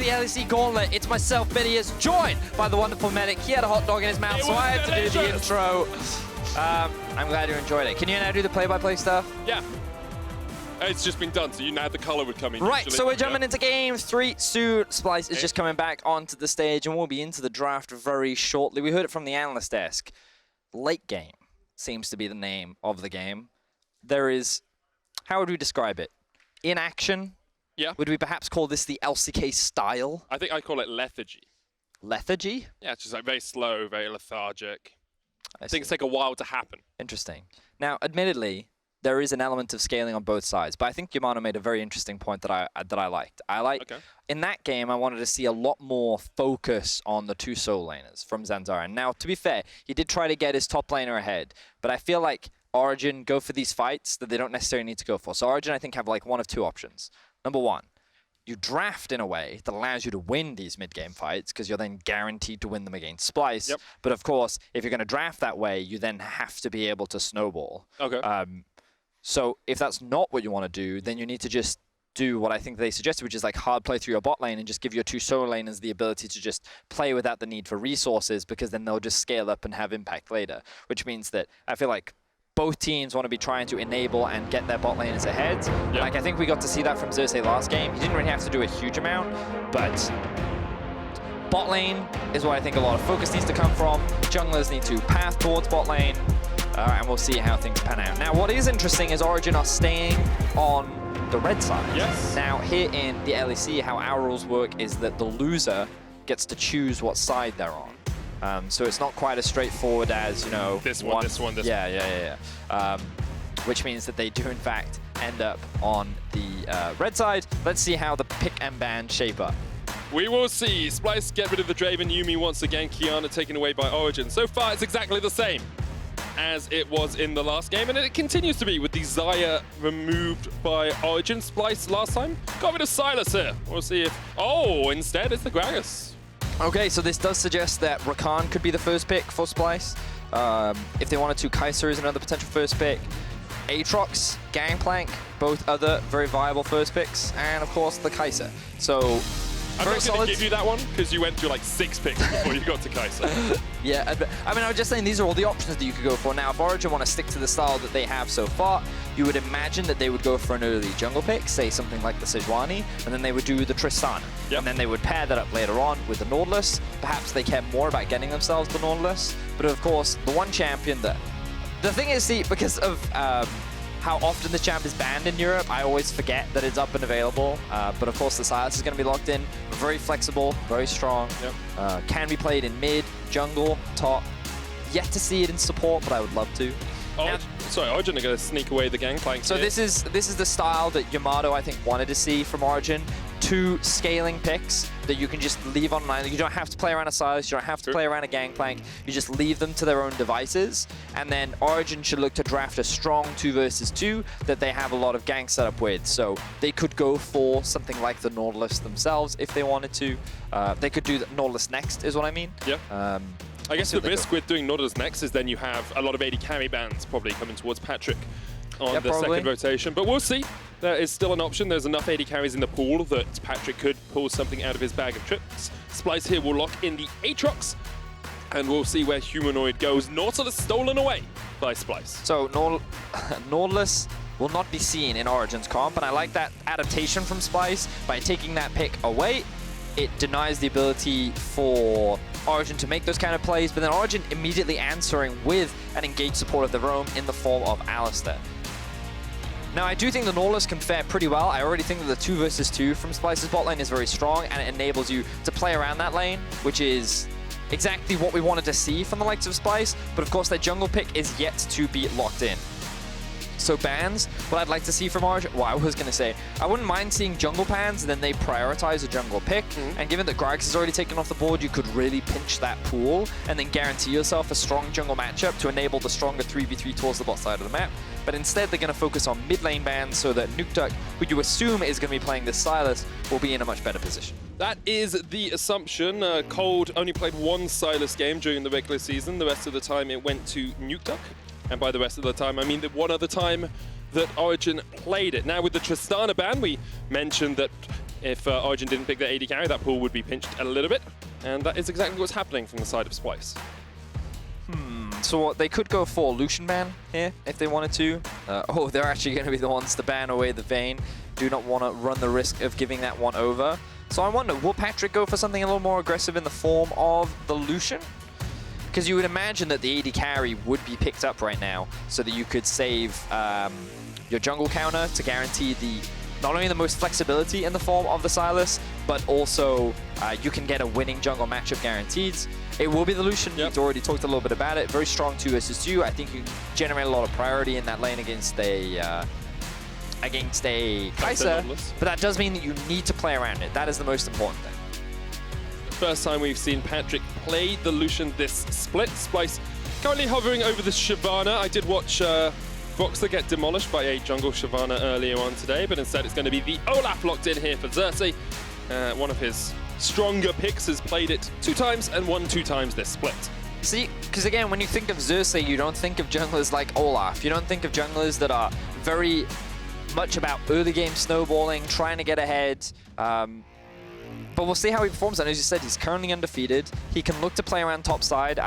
the LEC Gauntlet. It's myself, Vedius, joined by the wonderful medic. He had a hot dog in his mouth, so I had to do the intro. I'm glad you enjoyed it. Can you now do the play-by-play stuff? Yeah. It's just been done, so you know the color would come in. Right, usually. so we're jumping into game 3 soon. Splyce is just coming back onto the stage, and we'll be into the draft very shortly. We heard it from the analyst desk. Late game seems to be the name of the game. There is, how would we describe it? In action? Yeah. Would we perhaps call this the LCK style? I think I call it lethargy. Lethargy? Yeah, it's just like very slow, very lethargic. Things take a while to happen. Interesting. Now, admittedly, there is an element of scaling on both sides, but I think Yamano made a very interesting point that I liked. In that game, I wanted to see a lot more focus on the two solo laners from Zanzarah. Now, to be fair, he did try to get his top laner ahead, but I feel like Origen go for these fights that they don't necessarily need to go for. So Origen, I think, have like one of two options. Number one, you draft in a way that allows you to win these mid-game fights because you're then guaranteed to win them against Splyce. Yep. But of course, if you're going to draft that way, you then have to be able to snowball. Okay. So if that's not what you want to do, then you need to just do what I think they suggested, which is like hard play through your bot lane and just give your two solo laners the ability to just play without the need for resources, because then they'll just scale up and have impact later, which means that I feel like both teams want to be trying to enable and get their bot laners ahead. Yep. Like, I think we got to see that from Xerxe last game. He didn't really have to do a huge amount, but bot lane is where I think a lot of focus needs to come from. Junglers need to path towards bot lane, and we'll see how things pan out. Now, what is interesting is Origen are staying on the red side. Yes. Now, here in the LEC, how our rules work is that the loser gets to choose what side they're on. So it's not quite as straightforward as, you know, this one. which means that they do, in fact, end up on the red side. Let's see how the pick and ban shape up. We will see. Splyce get rid of the Draven. Yuumi once again. Kiana taken away by Origen. So far, it's exactly the same as it was in the last game, and it continues to be with the Xayah removed by Origen. Splyce last time got rid of Sylas here. We'll see if... Oh, instead it's the Gragas. Okay, so this does suggest that Rakan could be the first pick for Splyce. If they wanted to, Kai'Sa is another potential first pick. Aatrox, Gangplank, both other very viable first picks, and of course the Kai'Sa. So I'm not going to give you that one because you went through like 6 picks before you got to Kai'Sa. Yeah, I mean, I was just saying these are all the options that you could go for. Now, if Origen want to stick to the style that they have so far, you would imagine that they would go for an early jungle pick, say something like the Sejuani, and then they would do the Tristana. Yep. And then they would pair that up later on with the Nautilus. Perhaps they care more about getting themselves the Nautilus. But of course, the one champion that... The thing is, see, because of how often the champ is banned in Europe, I always forget that it's up and available. But of course, the Sylas is going to be locked in. Very flexible, very strong. Yep. Can be played in mid, jungle, top. Yet to see it in support, but I would love to. Origen are going to sneak away the Gangplank. So this is the style that Yamato, I think, wanted to see from Origen. 2 scaling picks that you can just leave on an island. You don't have to play around a Sylas, you don't have to play around a Gangplank. You just leave them to their own devices. And then Origen should look to draft a strong 2 versus 2 that they have a lot of gank set up with. So they could go for something like the Nautilus themselves if they wanted to. They could do the Nautilus next, is what I mean. Yeah. I guess the risk with doing Nautilus next is then you have a lot of AD carry bans probably coming towards Patrik on the second rotation. But we'll see. There is still an option. There's enough AD carries in the pool that Patrik could pull something out of his bag of tricks. Splyce here will lock in the Aatrox, and we'll see where Humanoid goes. Nautilus stolen away by Splyce. So Nautilus will not be seen in Origen's comp, and I like that adaptation from Splyce. By taking that pick away, it denies the ability for Origen to make those kind of plays, but then Origen immediately answering with an engaged support of their own in the form of Alistar. Now, I do think the Nautilus can fare pretty well. I already think that the 2 versus 2 from Splyce's bot lane is very strong, and it enables you to play around that lane, which is exactly what we wanted to see from the likes of Splyce, but of course their jungle pick is yet to be locked in. So bans, what I'd like to see from Origen, well, I was going to say, I wouldn't mind seeing jungle bans, then they prioritize a jungle pick, and given that Xerxe is already taken off the board, you could really pinch that pool, and then guarantee yourself a strong jungle matchup to enable the stronger 3v3 towards the bot side of the map. But instead, they're going to focus on mid lane bans so that Nukeduck, who you assume is going to be playing this Sylas, will be in a much better position. That is the assumption. Cold only played 1 Sylas game during the regular season. The rest of the time, it went to Nukeduck. And by the rest of the time, I mean the one other time that Origen played it. Now with the Tristana ban, we mentioned that If Origen didn't pick the AD carry, that pool would be pinched a little bit. And that is exactly what's happening from the side of Splyce. So they could go for Lucian ban here if they wanted to. Oh, they're actually going to be the ones to ban away the Vayne. Do not want to run the risk of giving that one over. So I wonder, will Patrik go for something a little more aggressive in the form of the Lucian? Because you would imagine that the AD carry would be picked up right now so that you could save your jungle counter to guarantee not only the most flexibility in the form of the Sylas, but also you can get a winning jungle matchup guaranteed. It will be the Lucian. Yep. He's already talked a little bit about it. Very strong 2 versus 2. I think you can generate a lot of priority in that lane against a Kai'Sa, but that does mean that you need to play around it. That is the most important thing. First time we've seen Patrik play the Lucian this split. Splyce currently hovering over the Shyvana. I did watch Voxer get demolished by a jungle Shyvana earlier on today, but instead it's going to be the Olaf locked in here for Xerxe. One of his stronger picks has played it 2 times and won 2 times this split. See, because again, when you think of Xerxe, you don't think of junglers like Olaf. You don't think of junglers that are very much about early game snowballing, trying to get ahead. But we'll see how he performs. And as you said, he's currently undefeated. He can look to play around top side.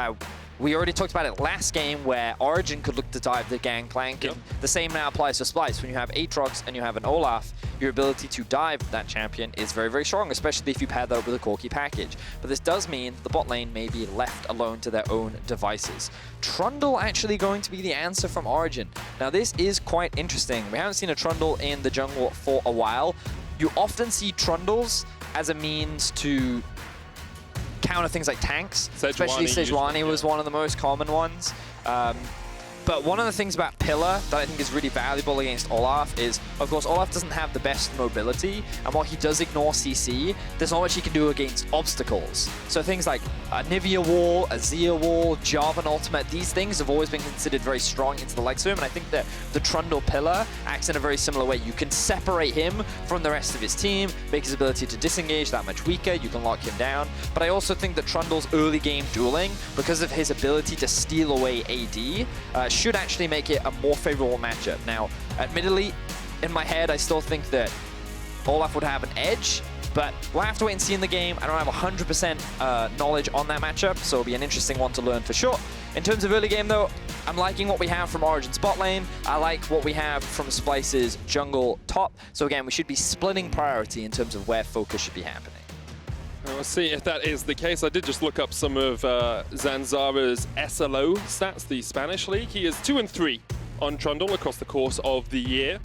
We already talked about it last game where Origen could look to dive the Gangplank. Yep. And the same now applies to Splyce. When you have Aatrox and you have an Olaf, your ability to dive that champion is very, very strong, especially if you pair that up with a Corki package. But this does mean the bot lane may be left alone to their own devices. Trundle actually going to be the answer from Origen. Now this is quite interesting. We haven't seen a Trundle in the jungle for a while. You often see Trundles as a means to counter things like tanks, especially Sejuani was one of the most common ones. But one of the things about Pillar that I think is really valuable against Olaf is, of course, Olaf doesn't have the best mobility, and while he does ignore CC, there's not much he can do against obstacles. So things like a Nivea wall, a Zia wall, Jarvan ultimate, these things have always been considered very strong into the likes of him, and I think that the Trundle Pillar acts in a very similar way. You can separate him from the rest of his team, make his ability to disengage that much weaker, you can lock him down. But I also think that Trundle's early game dueling, because of his ability to steal away AD, should actually make it a more favorable matchup. Now, admittedly, in my head, I still think that Olaf would have an edge, but we'll have to wait and see in the game. I don't have 100% knowledge on that matchup, so it'll be an interesting one to learn for sure. In terms of early game, though, I'm liking what we have from Origen's bot lane. I like what we have from Splyce's jungle top. So again, we should be splitting priority in terms of where focus should be happening. We'll see if that is the case. I did just look up some of Zanzarah's SLO stats, the Spanish league. He is 2 and 3 on Trundle across the course of the year.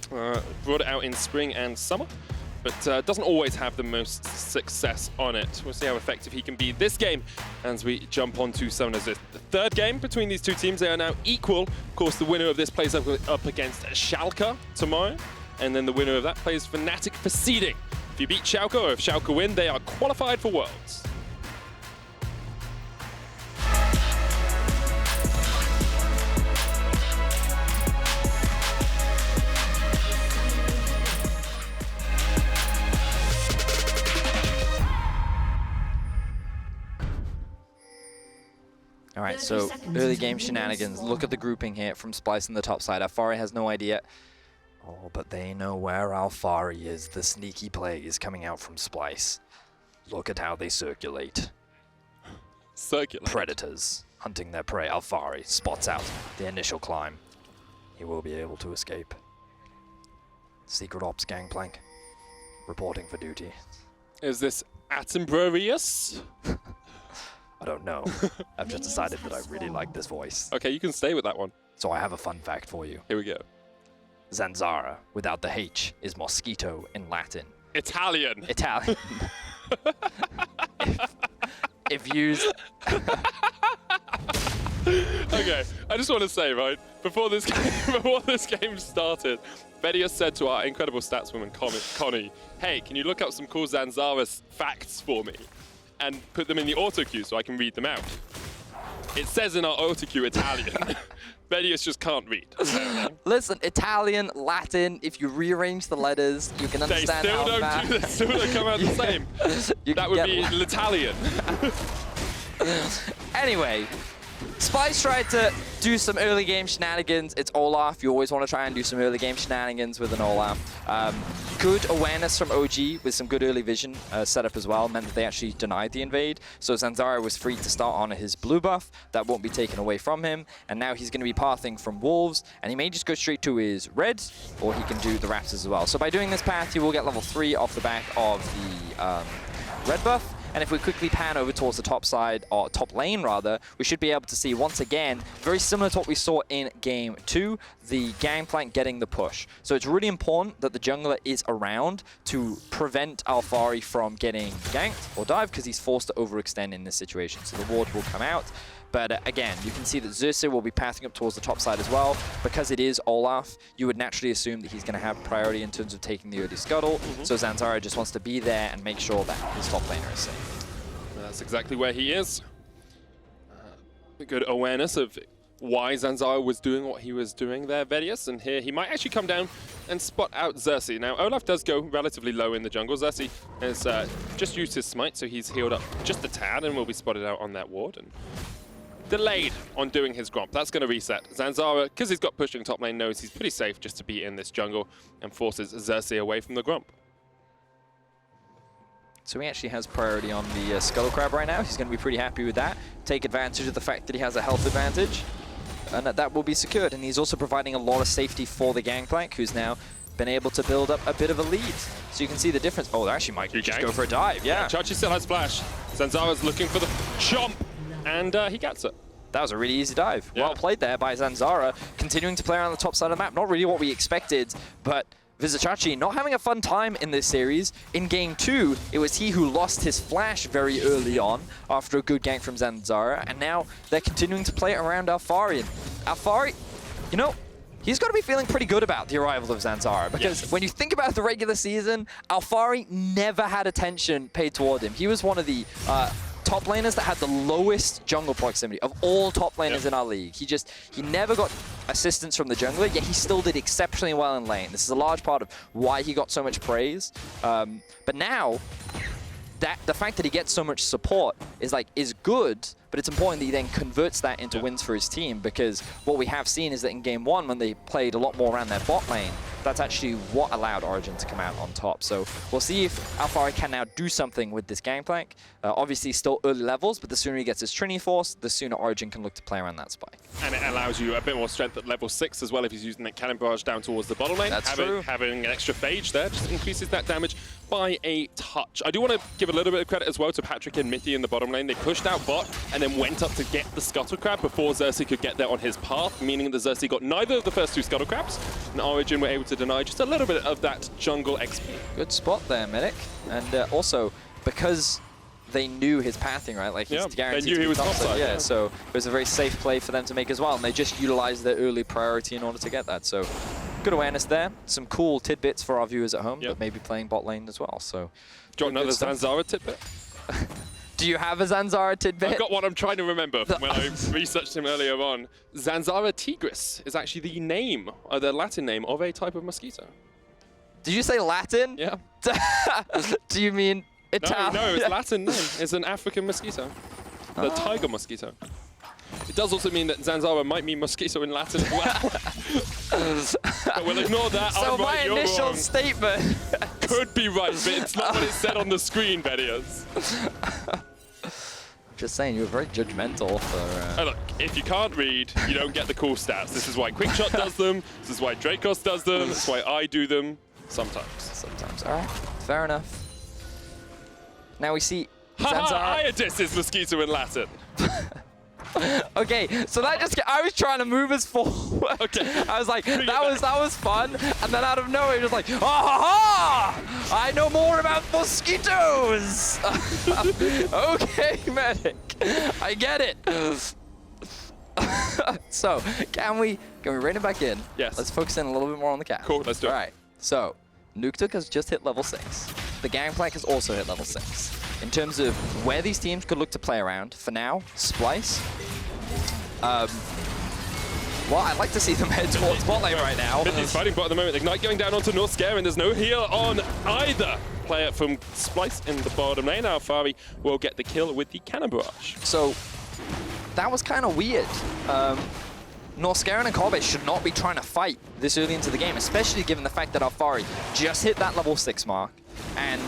Brought it out in spring and summer, but doesn't always have the most success on it. We'll see how effective he can be this game as we jump on to Summoners. The 3rd game between these 2 teams. They are now equal. Of course, the winner of this plays up against Schalke tomorrow, and then the winner of that plays Fnatic for seeding. If you beat Schalke, or if Schalke win, they are qualified for Worlds. All right, so early game shenanigans. Look at the grouping here from Splyce on the top side. Alphari has no idea. Oh, but they know where Alphari is. The sneaky play is coming out from Splyce. Look at how they circulate. Circulate? Predators hunting their prey. Alphari spots out the initial climb. He will be able to escape. Secret Ops Gangplank reporting for duty. Is this Attenborough? I don't know. I've just decided that I really like this voice. Okay, you can stay with that one. So I have a fun fact for you. Here we go. Zanzarah, without the H, is mosquito in Latin. Italian. Italian. if used... Okay, I just want to say, right, before this game started, Vedius said to our incredible stats woman, Connie, hey, can you look up some cool Zanzarah facts for me and put them in the auto-queue so I can read them out? It says in our auto-queue Italian. Vedius just can't read. Listen, Italian, Latin, if you rearrange the letters, you can understand how that... They still don't come out the same. That would be L'Italian. Anyway, Splyce tried to do some early game shenanigans. It's Olaf. You always want to try and do some early game shenanigans with an Olaf. good awareness from OG with some good early vision setup as well meant that they actually denied the invade. So Zanzarah was free to start on his blue buff. That won't be taken away from him. And now he's going to be pathing from Wolves, and he may just go straight to his red, or he can do the Raptors as well. So by doing this path, he will get level 3 off the back of the red buff. And if we quickly pan over towards the top side, or top lane rather, we should be able to see once again, very similar to what we saw in game 2, the Gangplank getting the push. So it's really important that the jungler is around to prevent Alphari from getting ganked or dived, because he's forced to overextend in this situation. So the ward will come out. But again, you can see that Xerxe will be pathing up towards the top side as well. Because it is Olaf, you would naturally assume that he's going to have priority in terms of taking the early scuttle. So Zanzarah just wants to be there and make sure that his top laner is safe. That's exactly where he is. Good awareness of why Zanzarah was doing what he was doing there, Vedius. And here he might actually come down and spot out Xerxe. Now, Olaf does go relatively low in the jungle. Xerxe has just used his smite, so he's healed up just a tad and will be spotted out on that ward. And delayed on doing his gromp. That's going to reset. Zanzarah, because he's got pushing top lane, knows he's pretty safe just to be in this jungle and forces Xerxe away from the gromp. So he actually has priority on the Scuttle Crab right now. He's going to be pretty happy with that. Take advantage of the fact that he has a health advantage. And that will be secured. And he's also providing a lot of safety for the Gangplank, who's now been able to build up a bit of a lead. So you can see the difference. Oh, they actually might just go for a dive. Yeah. Xerxe still has flash. Zanzarah's looking for the chomp. And he gets it. That was a really easy dive. Yeah. Well played there by Zanzarah, continuing to play around the top side of the map. Not really what we expected, but Vizicsacsi not having a fun time in this series. In game 2, it was he who lost his flash very early on after a good gank from Zanzarah, and now they're continuing to play around Alphari. Alphari, you know, he's got to be feeling pretty good about the arrival of Zanzarah, because when you think about the regular season, Alphari never had attention paid toward him. He was one of the top laners that had the lowest jungle proximity of all top laners in our league. He never got assistance from the jungler, yet he still did exceptionally well in lane. This is a large part of why he got so much praise. But now, the fact that he gets so much support is good, but it's important that he then converts that into wins for his team, because what we have seen is that in game 1, when they played a lot more around their bot lane, that's actually what allowed Origen to come out on top. So we'll see if Alphari can now do something with this Gangplank. Obviously still early levels, but the sooner he gets his Trinity Force, the sooner Origen can look to play around that spy. And it allows you a bit more strength at level 6 as well if he's using that cannon barrage down towards the bottom lane. That's true. Having an extra phage there just increases that damage by a touch. I do want to give a little bit of credit as well to Patrik and Mithy in the bottom lane. They pushed out bot and then went up to get the Scuttle Crab before Xerxe could get there on his path, meaning that Xerxe got neither of the first 2 Scuttle Crabs, and Origen were able to deny just a little bit of that jungle XP. Good spot there, Medic. And also, because they knew his pathing, right? Like, he's guaranteed they knew he was topside. Yeah, so it was a very safe play for them to make as well, and they just utilized their early priority in order to get that. So good awareness there. Some cool tidbits for our viewers at home that may be playing bot lane as well. So, do you want another Zanzarah tidbit? Do you have a Zanzarah tidbit? I've got one I'm trying to remember from when I researched him earlier on. Zanzarah tigris is actually the name, or the Latin name, of a type of mosquito. Did you say Latin? Yeah. Do you mean Italian? No, it's Latin name. It's an African mosquito. The tiger mosquito. It does also mean that Zanzarah might mean mosquito in Latin as well. But we'll ignore that. So I'm my right, initial statement could be right, but it's not what it said on the screen, Vedius. Just saying, you were very judgmental for... Look, if you can't read, you don't get the cool stats. This is why Quickshot does them. This is why Dracos does them. This is why I do them. Sometimes. Sometimes. All right. Fair enough. Now we see Zanzarah. Iodis is mosquito in Latin. Okay, so that just... I was trying to move us forward. Okay. I was like, that was fun. And then out of nowhere, just like, I know more about mosquitoes. Okay, Medic. I get it. So, can we rein it back in? Yes. Let's focus in a little bit more on the cat. Cool, let's do it. All right. So, Nukeduck has just hit level 6. The Gangplank has also hit level 6. In terms of where these teams could look to play around, for now, Splyce. Well, I'd like to see them head towards bot lane right now. Mithy's fighting bot at the moment. Ignite going down onto Norskeren. There's no heal on either player from Splyce in the bottom lane. Alphari will get the kill with the cannon barrage. So, that was kind of weird. Norskeren and Kobbe should not be trying to fight this early into the game, especially given the fact that Alphari just hit that level 6 mark. And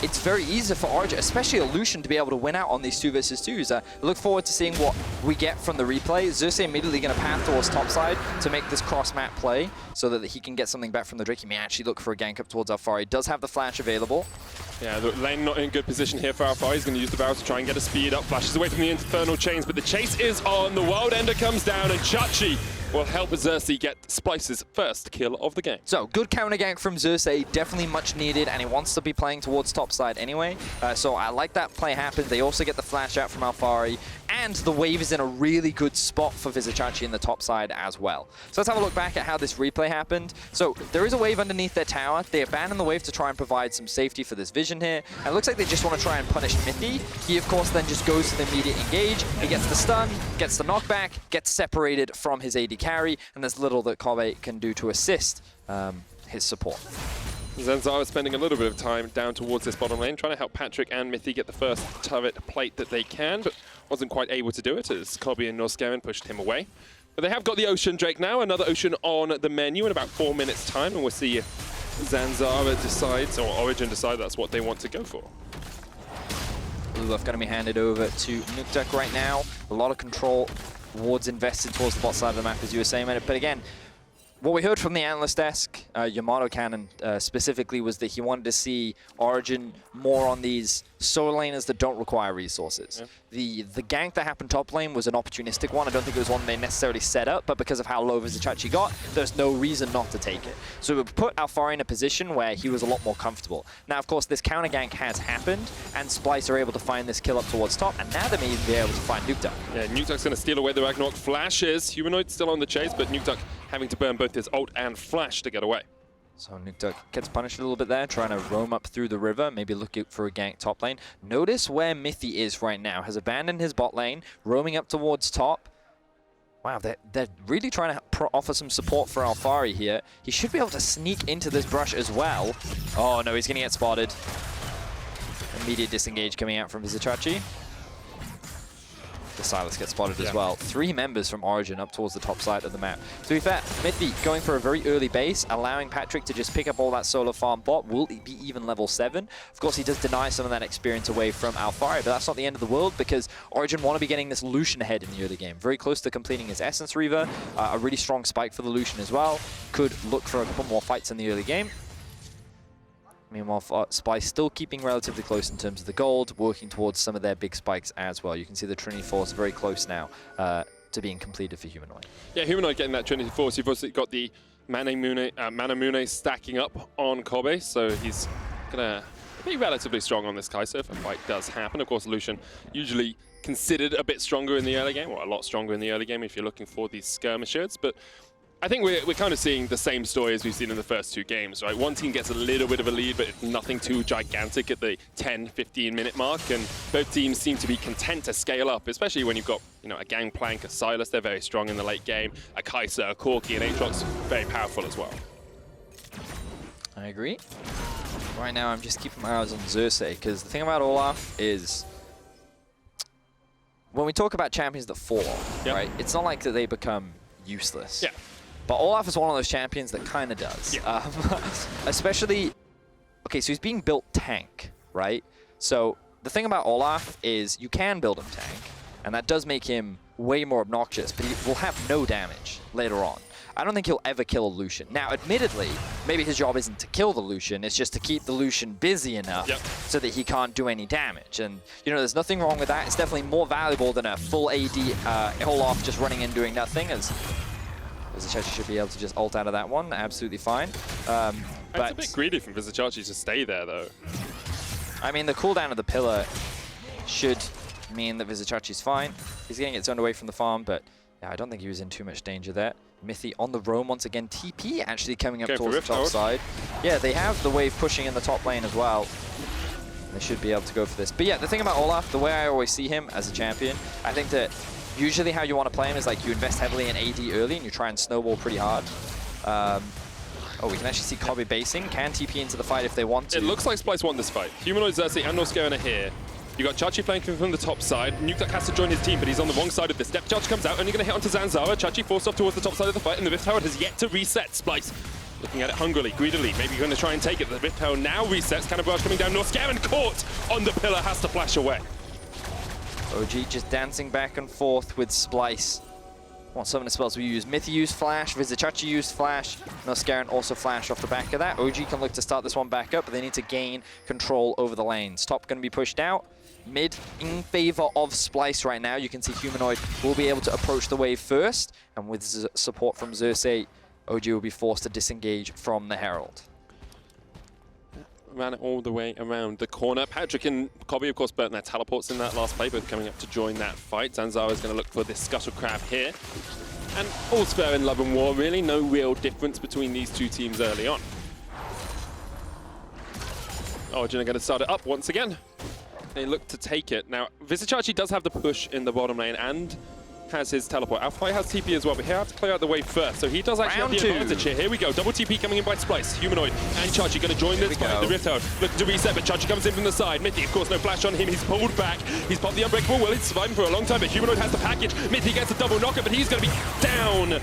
it's very easy for Origen, especially a Lucian, to be able to win out on these 2 versus 2s. Look forward to seeing what we get from the replay. Xerxe immediately going to path towards topside to make this cross-map play so that he can get something back from the Drake. He may actually look for a gank up towards Alphari. Does have the flash available. Yeah, the lane not in good position here for Alphari. He's going to use the barrel to try and get a speed up. Flashes away from the infernal chains, but the chase is on. The World Ender comes down, and Chachi will help Xerxe get Splyce's first kill of the game. So, good counter gank from Xerxe, definitely much needed, and he wants to be playing towards topside anyway. So I like that play happened. They also get the flash out from Alphari, and the wave is in a really good spot for Vizicsacsi in the top side as well. So let's have a look back at how this replay happened. So there is a wave underneath their tower. They abandon the wave to try and provide some safety for this vision here. And it looks like they just want to try and punish Mithy. He, of course, then just goes to the immediate engage. He gets the stun, gets the knockback, gets separated from his AD carry, and there's little that Kobbe can do to assist his support. Zanzarah spending a little bit of time down towards this bottom lane, trying to help Patrik and Mithy get the first turret plate that they can, but wasn't quite able to do it as Kobbe and Norskeren pushed him away. But they have got the Ocean Drake now, another Ocean on the menu in about 4 minutes' time, and we'll see if Zanzarah decides, or Origen decide that's what they want to go for. Olaf going to be handed over to Nukeduck right now. A lot of control, wards invested towards the bot side of the map, as you were saying, but again, what we heard from the analyst desk, Yamato Cannon specifically, was that he wanted to see Origen more on these solo laners that don't require resources. Yeah. The gank that happened top lane was an opportunistic one. I don't think it was one they necessarily set up, but because of how low Vizicsacsi got, there's no reason not to take it. So it would put Alphari in a position where he was a lot more comfortable. Now, of course, this counter gank has happened, and Splyce are able to find this kill up towards top, and now they may even be able to find Nukeduck. Yeah, Nukeduck's going to steal away the Ragnarok flashes. Humanoid still on the chase, but Nukeduck having to burn both his ult and flash to get away. So Nukeduck gets punished a little bit there, trying to roam up through the river, maybe looking for a gank top lane. Notice where Mithy is right now. Has abandoned his bot lane, roaming up towards top. Wow, they're really trying to offer some support for Alphari here. He should be able to sneak into this brush as well. Oh no, he's going to get spotted. Immediate disengage coming out from Vizicsacsi. The Sylas gets spotted as well. 3 members from Origen up towards the top side of the map. To be fair, Mithy going for a very early base, allowing Patrik to just pick up all that solo farm bot. Will he be even level 7? Of course, he does deny some of that experience away from Alphari, but that's not the end of the world because Origen want to be getting this Lucian ahead in the early game. Very close to completing his Essence Reaver. A really strong spike for the Lucian as well. Could look for a couple more fights in the early game. Meanwhile, Splyce still keeping relatively close in terms of the gold, working towards some of their big spikes as well. You can see the Trinity Force very close now to being completed for Humanoid. Yeah, Humanoid getting that Trinity Force. You've also got the Manamune stacking up on Kobbe, so he's going to be relatively strong on this Kai'Sa if a fight does happen. Of course, Lucian usually considered a bit stronger in the early game, or a lot stronger in the early game if you're looking for these skirmishers, but I think we're kind of seeing the same story as we've seen in the first 2 games, right? One team gets a little bit of a lead, but it's nothing too gigantic at the 10-15 minute mark, and both teams seem to be content to scale up, especially when you've got, you know, a Gangplank, a Sylas, they're very strong in the late game, a Kai'Sa, a Corki, and Aatrox, very powerful as well. I agree. Right now, I'm just keeping my eyes on Xerxe, because the thing about Olaf is, when we talk about champions that fall, right, it's not like that they become useless. Yeah. But Olaf is one of those champions that kind of does. Yeah. Especially, okay, so he's being built tank, right? So the thing about Olaf is you can build him tank, and that does make him way more obnoxious, but he will have no damage later on. I don't think he'll ever kill a Lucian. Now, admittedly, maybe his job isn't to kill the Lucian, it's just to keep the Lucian busy enough so that he can't do any damage. And, you know, there's nothing wrong with that. It's definitely more valuable than a full AD Olaf just running in doing nothing, as Vizicsacsi should be able to just ult out of that one. Absolutely fine. But it's a bit greedy from Vizicsacsi to stay there, though. I mean, the cooldown of the pillar should mean that Vizicsacsi's fine. He's getting it zoned away from the farm, but yeah, I don't think he was in too much danger there. Mithy on the roam once again. TP actually coming up towards the top side. Yeah, they have the wave pushing in the top lane as well. They should be able to go for this. But yeah, the thing about Olaf, the way I always see him as a champion, I think that usually how you want to play him is like you invest heavily in AD early and you try and snowball pretty hard. Oh, we can actually see Kobbe basing. Can TP into the fight if they want to. It looks like Splyce won this fight. Humanoid, Xerxe, and Norskeren are here. You got Xerxe flanking from the top side. Nukeduck has to join his team, but he's on the wrong side of this. Step Xerxe comes out, only going to hit onto Zanzarah. Xerxe forced off towards the top side of the fight, and the Rift Tower has yet to reset. Splyce looking at it hungrily, greedily, maybe going to try and take it. The Rift Tower now resets. Cannon barrage coming down. Norskeren caught on the pillar, has to flash away. OG just dancing back and forth with Splyce. What summoner spells we use? Mithy used Flash, Vizicsacsi used Flash, Norskeren also Flash off the back of that. OG can look to start this one back up, but they need to gain control over the lanes. Top going to be pushed out. Mid in favor of Splyce right now. You can see Humanoid will be able to approach the wave first, and with support from Xerxe, OG will be forced to disengage from the Herald. Ran it all the way around the corner. Patrik and Kobbe, of course, burnt their teleports in that last play, both coming up to join that fight. Zanzarah is going to look for this scuttle crab here. And all's fair in love and war, really. No real difference between these two teams early on. Origen are going to start it up once again. They look to take it. Now, Vizicsacsi does have the push in the bottom lane and has his teleport. Alphari has TP as well, but he'll have to clear out the wave first. So he does actually have the advantage here. Here we go. Double TP coming in by Splyce. Humanoid and Xerxe going to join this fight. The Rift Tower looking to reset, but Xerxe comes in from the side. Mithy, of course, no flash on him. He's pulled back. He's popped the Unbreakable Will. He's surviving for a long time, but Humanoid has the package. Mithy gets a double knocker, but he's going to be down.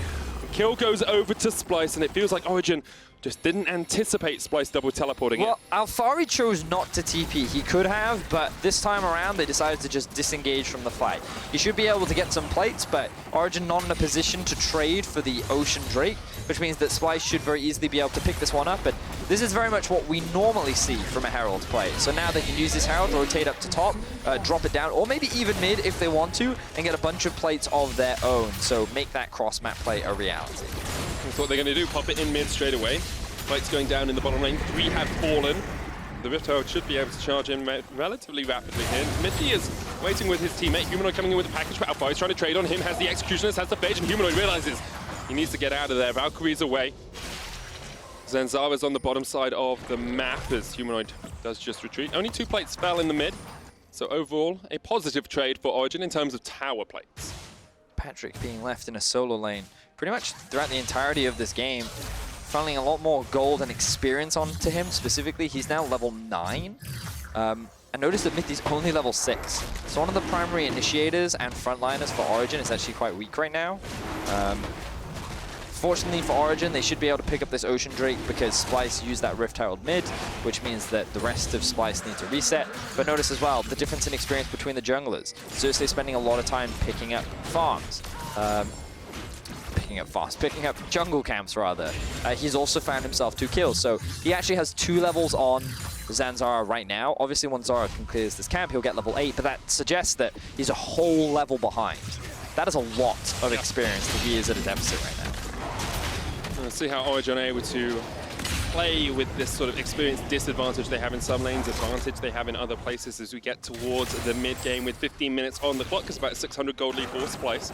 Kill goes over to Splyce, and it feels like Origen just didn't anticipate Splyce double teleporting Well, Alphari chose not to TP. He could have, but this time around they decided to just disengage from the fight. He should be able to get some plates, but Origen not in a position to trade for the Ocean Drake, which means that Splyce should very easily be able to pick this one up. But this is very much what we normally see from a Herald play. So now they can use this Herald, rotate up to top, drop it down, or maybe even mid if they want to, and get a bunch of plates of their own. So make that cross-map play a reality. That's what they're going to do, pop it in mid straight away. Fights going down in the bottom lane. 3 have fallen. The Rift Tower should be able to charge in relatively rapidly here. Mithy is waiting with his teammate. Humanoid coming in with the package, but Alphari is trying to trade on him. Has the Executioners, has the Phage, and Humanoid realizes he needs to get out of there. Valkyrie's away. Zanzarah's on the bottom side of the map as Humanoid does just retreat. Only 2 plates fell in the mid. So overall, a positive trade for Origen in terms of tower plates. Patrik being left in a solo lane pretty much throughout the entirety of this game, funneling a lot more gold and experience onto him specifically. He's now level 9. I noticed that Mithy's only level 6. So one of the primary initiators and frontliners for Origen is actually quite weak right now. Fortunately for Origen, they should be able to pick up this Ocean Drake because Splyce used that Rift Herald mid, which means that the rest of Splyce need to reset. But notice as well, the difference in experience between the junglers. Xerxe spending a lot of time picking up farms. Picking up jungle camps rather. He's also found himself 2 kills, so he actually has 2 levels on Zanzarah right now. Obviously once Zara can clear this camp, he'll get level 8, but that suggests that he's a whole level behind. That is a lot of experience that he is at a deficit right now. Let's see how Origen are able to play with this sort of experience disadvantage they have in some lanes, advantage they have in other places as we get towards the mid game with 15 minutes on the clock. It's about a 600 gold lead for Splyce.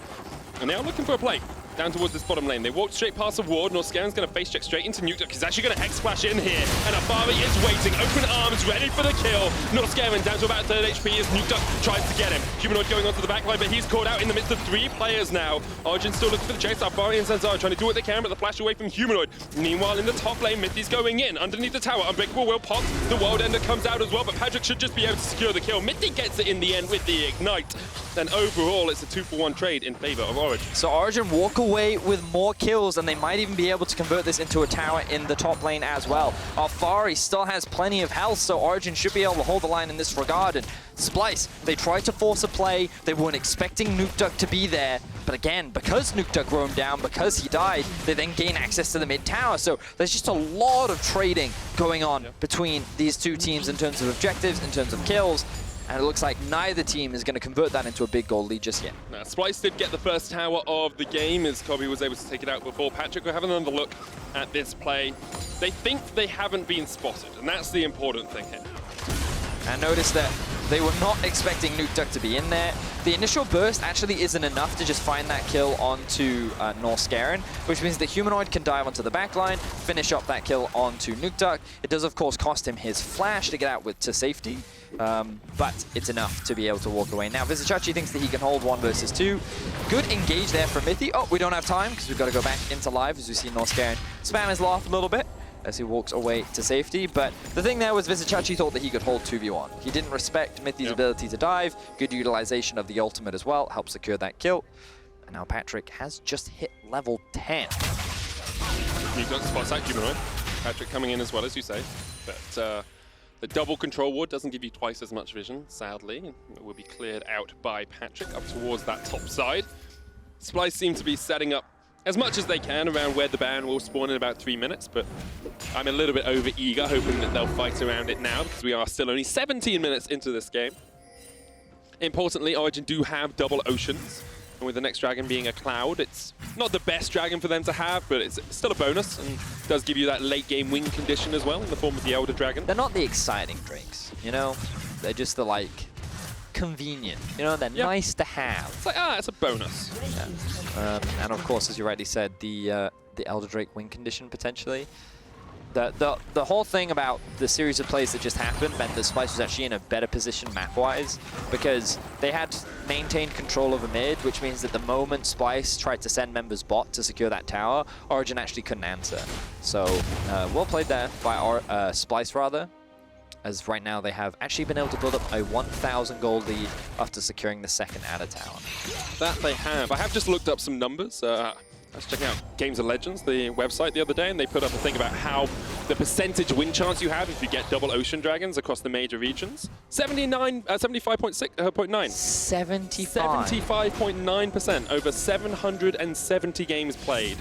And they are looking for a play down towards this bottom lane. They walked straight past the ward. Norskeren's going to face check straight into Nukeduck. He's actually going to Hex Splash in here. And Alphari is waiting. Open arms, ready for the kill. Norskeren down to about 3rd HP as Nukeduck tries to get him. Humanoid going onto the backline, but he's caught out in the midst of 3 players now. Origen still looking for the chase. Alphari and Zanzarah trying to do what they can, but the flash away from Humanoid. Meanwhile, in the top lane, Mithy's going in. Underneath the tower, Unbreakable Will pops. The World Ender comes out as well, but Patrik should just be able to secure the kill. Mithy gets it in the end with the Ignite. Then overall, it's a 2-for-1 trade in favor of Origen. So Origen walk away with more kills, and they might even be able to convert this into a tower in the top lane as well. Alphari still has plenty of health, so Origen should be able to hold the line in this regard. And Splyce, they tried to force a play. They weren't expecting Nukeduck to be there. But again, because Nukeduck roamed down, because he died, they then gain access to the mid tower. So there's just a lot of trading going on between these two teams in terms of objectives, in terms of kills. And it looks like neither team is going to convert that into a big gold lead just yet. Now, Splyce did get the first tower of the game as Kobbe was able to take it out before. Patrik will have another look at this play. They think they haven't been spotted, and that's the important thing here. And notice that they were not expecting Nukeduck to be in there. The initial burst actually isn't enough to just find that kill onto Norskeren, which means that Humanoid can dive onto the backline, finish up that kill onto Nukeduck. It does, of course, cost him his flash to get out to safety, but it's enough to be able to walk away. Now, Vizicsacsi thinks that he can hold 1 versus 2. Good engage there from Mithy. Oh, we don't have time because we've got to go back into live as we see Norskeren spam his laugh a little bit. as he walks away to safety. But the thing there was Vizicsacsi thought that he could hold 2v1. He didn't respect Mithy's ability to dive. Good utilization of the ultimate as well, helped secure that kill. And now Patrik has just hit level 10. Nukeduck spots out Humanoid. Patrik coming in as well, as you say. But the double control ward doesn't give you twice as much vision, sadly. It will be cleared out by Patrik up towards that top side. Splyce seem to be setting up as much as they can around where the ban will spawn in about 3 minutes, but I'm a little bit over-eager, hoping that they'll fight around it now, because we are still only 17 minutes into this game. Importantly, Origen do have double oceans, and with the next dragon being a cloud, it's not the best dragon for them to have, but it's still a bonus, and does give you that late-game win condition as well, in the form of the Elder Dragon. They're not the exciting drakes, you know? They're just the, like, convenient. You know, they're nice to have. It's like, it's a bonus. Yeah. And of course, as you rightly said, the Elder Drake win condition potentially. The whole thing about the series of plays that just happened meant that Splyce was actually in a better position map-wise, because they had maintained control over mid, which means that the moment Splyce tried to send members bot to secure that tower, Origen actually couldn't answer. So well played there by Splyce rather. As right now they have actually been able to build up a 1,000 gold lead after securing the second adder tower. That they have. I have just looked up some numbers. I was checking out Games of Legends, the website, the other day, and they put up a thing about how the percentage win chance you have if you get double ocean dragons across the major regions. 75.9. 75.9% over 770 games played.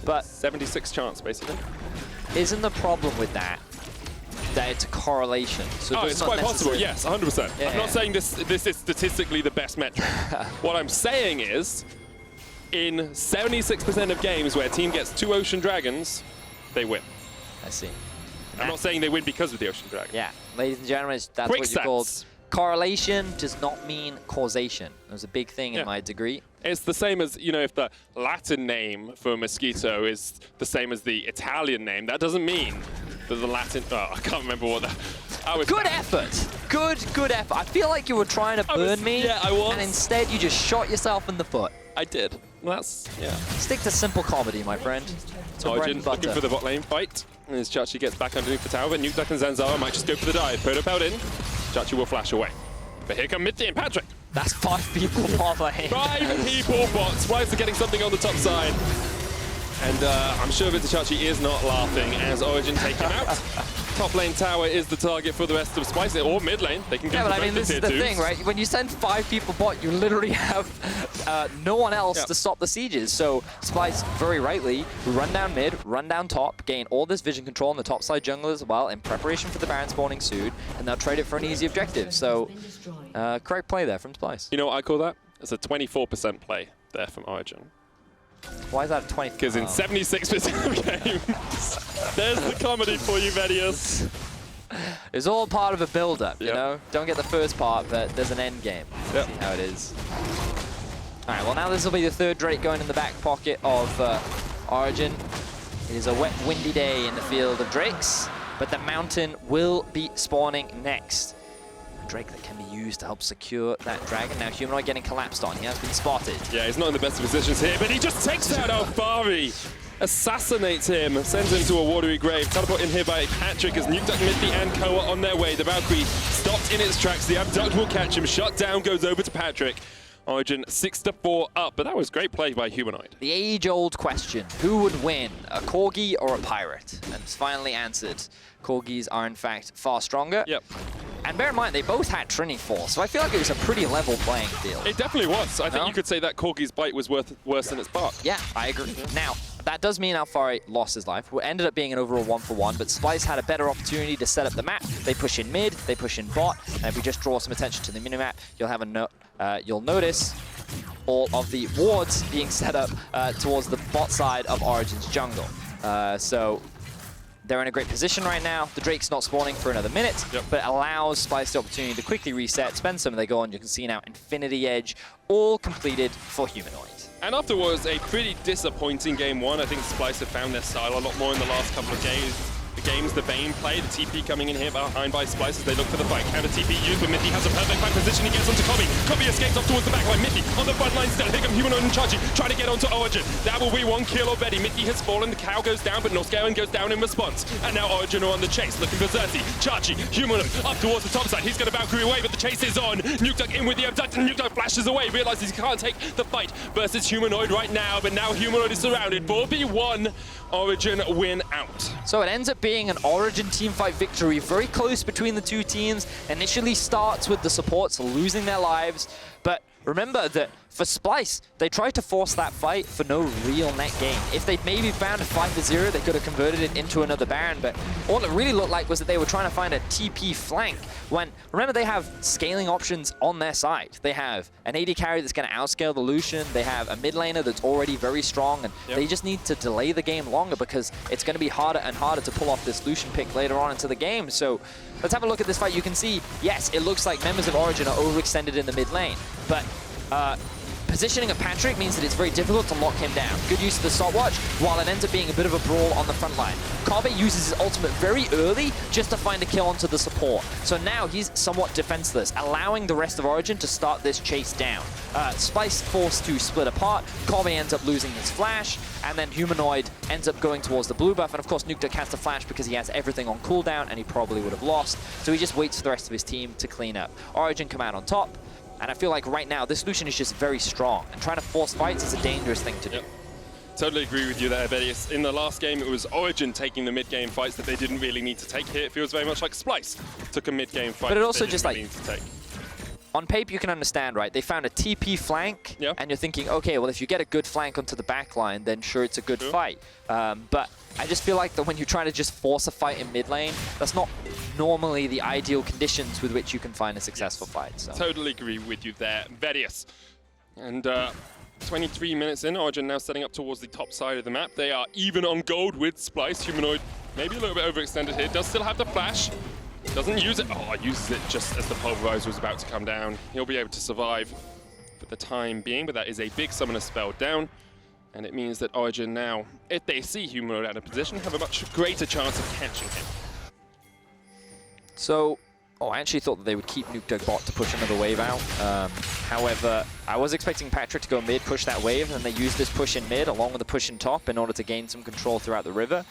But 76 chance, basically. Isn't the problem with that it's a correlation? So it's quite possible, yes, 100%. Yeah. I'm not saying this is statistically the best metric. What I'm saying is, in 76% of games where a team gets 2 ocean dragons, they win. I see. I'm not saying they win because of the ocean dragon. Yeah, ladies and gentlemen, that's Quick what you called. Correlation does not mean causation. It was a big thing in my degree. It's the same as, you know, if the Latin name for mosquito is the same as the Italian name, that doesn't mean that the Latin... Oh, I can't remember what that... Good effort. Good effort. I feel like you were trying to burn me. Yeah, I was. And instead you just shot yourself in the foot. I did. Well, that's... Yeah. Stick to simple comedy, my friend. Origen looking for the bot lane fight. And as Xerxe gets back underneath the tower, but Nukeduck and Zanzarah might just go for the dive. Put out in. Xerxe will flash away. But here come Mithy and Patrik. That's 5 people bot lane. 5 people bots. Splyce are getting something on the top side. And I'm sure Vizicsacsi is not laughing as Origen take him out. Top lane tower is the target for the rest of Splyce, or mid lane. They can go for but I mean, this is the thing, right? When you send 5 people bot, you literally have no one else to stop the sieges. So Splyce, very rightly, run down mid, run down top, gain all this vision control on the top side jungle as well in preparation for the Baron spawning soon, and they'll trade it for an easy objective. So correct play there from Splyce. You know what I call that? It's a 24% play there from Origen. Why is that 20? Because in 76% of games, there's the comedy for you, Vedius. It's all part of a build-up, you know? Don't get the first part, but there's an end game. Yep. See how it is. All right, well, now this will be the 3rd Drake going in the back pocket of Origen. It is a wet, windy day in the field of Drakes, but the mountain will be spawning next. Drake that can be used to help secure that dragon. Now Humanoid getting collapsed on. He has been spotted. Yeah, he's not in the best of positions here, but he just takes out Alphari. Assassinates him, sends him to a watery grave. Teleport in here by Patrik as Nukeduck, Mithy and Koa on their way. The Valkyrie stopped in its tracks. The Abduct will catch him. Shut down goes over to Patrik. Origen 6-4 up, but that was great play by Humanoid. The age-old question, who would win, a Corgi or a Pirate? And it's finally answered. Corgis are in fact far stronger. Yep. And bear in mind, they both had Trinity Force, so I feel like it was a pretty level playing field. It definitely was. I think you could say that Corgi's bite was worse than its bark. Yeah, I agree. Now, that does mean Alphari lost his life. It ended up being an overall 1-for-1, but Splyce had a better opportunity to set up the map. They push in mid, they push in bot, and if we just draw some attention to the minimap, you'll have you'll notice all of the wards being set up towards the bot side of Origen's jungle. So they're in a great position right now. The Drake's not spawning for another minute, but it allows Splyce the opportunity to quickly reset, spend some of their gold, and you can see now Infinity Edge all completed for Humanoid. And after what was a pretty disappointing game 1, I think Splyce have found their style a lot more in the last couple of games. the game's the Bane play. The TP coming in here behind by Splyce as they look for the fight. Counter TP used, but Mithy has a perfect back position. He gets onto Kobbe. Kobbe escapes off towards the back line. Mithy on the front line still. Here come Humanoid and Xerxe trying to get onto Origen. That will be 1 kill already. Mithy has fallen. The cow goes down, but Norskeren goes down in response. And now Origen are on the chase, looking for Xerxe. Xerxe, Humanoid up towards the top side. He's going to Valkyrie away, but the chase is on. Nukeduck in with the abduct, and Nukeduck flashes away. Realizes he can't take the fight versus Humanoid right now, but now Humanoid is surrounded. 4v1. Origen win out. So it ends up being an Origen teamfight victory, very close between the two teams. Initially starts with the supports losing their lives, but remember that for Splyce, they tried to force that fight for no real net gain. If they'd maybe found a 5-0, they could have converted it into another Baron, but all it really looked like was that they were trying to find a TP flank when, remember, they have scaling options on their side. They have an AD carry that's going to outscale the Lucian, they have a mid laner that's already very strong, and they just need to delay the game longer because it's going to be harder and harder to pull off this Lucian pick later on into the game. So let's have a look at this fight. You can see, yes, it looks like members of Origen are overextended in the mid lane, but positioning of Patrik means that it's very difficult to lock him down. Good use of the stopwatch, while it ends up being a bit of a brawl on the front line. Kobbe uses his ultimate very early just to find a kill onto the support. So now he's somewhat defenseless, allowing the rest of Origen to start this chase down. Splyce forced to split apart, Kobbe ends up losing his flash, and then Humanoid ends up going towards the blue buff, and of course Nukeduck has to flash because he has everything on cooldown and he probably would have lost. So he just waits for the rest of his team to clean up. Origen come out on top. And I feel like right now, this Lucian is just very strong. And trying to force fights is a dangerous thing to do. Totally agree with you there, Vedius. In the last game, it was Origen taking the mid-game fights that they didn't really need to take. Here, it feels very much like Splyce took a mid-game fight. But it also just really like, on paper, you can understand, right? They found a TP flank, and you're thinking, okay, well, if you get a good flank onto the back line, then sure, it's a good fight. But I just feel like that when you're trying to just force a fight in mid lane, that's not normally the ideal conditions with which you can find a successful fight. So. Totally agree with you there, Vedius. And 23 minutes in, Origen now setting up towards the top side of the map. They are even on gold with Splyce. Humanoid maybe a little bit overextended here. Does still have the flash. Doesn't use it. Oh, uses it just as the Pulverizer was about to come down. He'll be able to survive for the time being, but that is a big summoner spell down. And it means that Origen now, if they see Humanoid out of position, have a much greater chance of catching him. So, I actually thought that they would keep Nukeduck bot to push another wave out. However, I was expecting Patrik to go mid, push that wave, and they use this push in mid along with the push in top in order to gain some control throughout the river.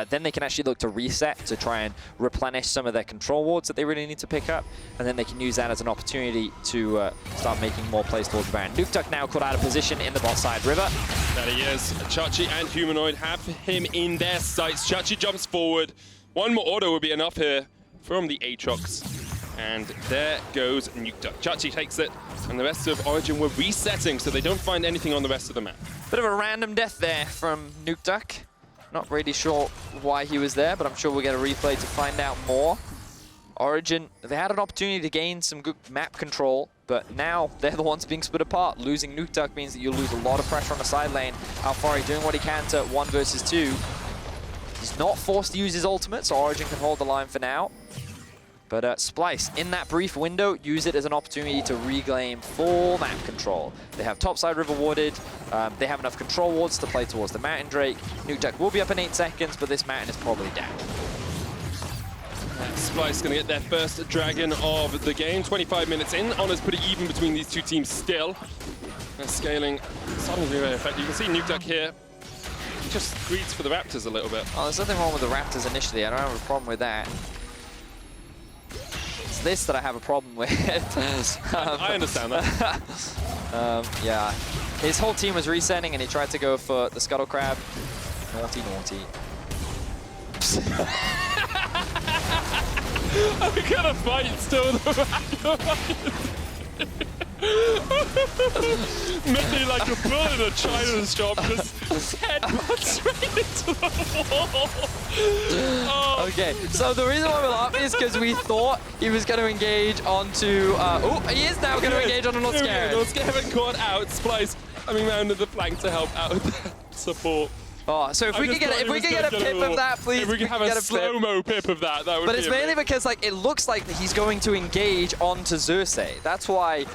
Then they can actually look to reset to try and replenish some of their control wards that they really need to pick up, and then they can use that as an opportunity to start making more plays towards the Baron. Nukeduck now caught out of position in the bot side river. There he is. Xerxe and Humanoid have him in their sights. Xerxe jumps forward. One more auto would be enough here from the Aatrox. And there goes Nukeduck. Xerxe takes it, and the rest of Origen were resetting, so they don't find anything on the rest of the map. Bit of a random death there from Nukeduck. Not really sure why he was there, but I'm sure we'll get a replay to find out more. Origen, they had an opportunity to gain some good map control, but now they're the ones being split apart. Losing Nukeduck means that you'll lose a lot of pressure on the side lane. Alphari doing what he can to 1 versus 2. He's not forced to use his ultimate, so Origen can hold the line for now. But Splyce, in that brief window, use it as an opportunity to reclaim full map control. They have topside river warded, they have enough control wards to play towards the Mountain Drake. Nukeduck will be up in 8 seconds, but this Mountain is probably down. Splyce going to get their first Dragon of the game. 25 minutes in, Honor's pretty even between these two teams still. They're scaling, starting to be very effective. You can see Nukeduck here. He just greets for the Raptors a little bit. Oh, there's nothing wrong with the Raptors initially. I don't have a problem with that. It's this that I have a problem with. I understand that. Yeah, his whole team was resetting and he tried to go for the Scuttle Crab. Naughty, naughty. I'm gonna fight still. Mithy like a bull in a China's shop, just headbutts right into the wall. Oh. Okay, so the reason why we're laughing is because we thought he was going to engage onto... oh, he is now going to engage on a Norskeren. Norskeren caught out, Splyce coming round to the flank to help out with that support. Oh, so if we could get a pip of that, please. If we could have a slow-mo pip of that, that would be But it's mainly because like it looks like that he's going to engage onto Xerxe. That's why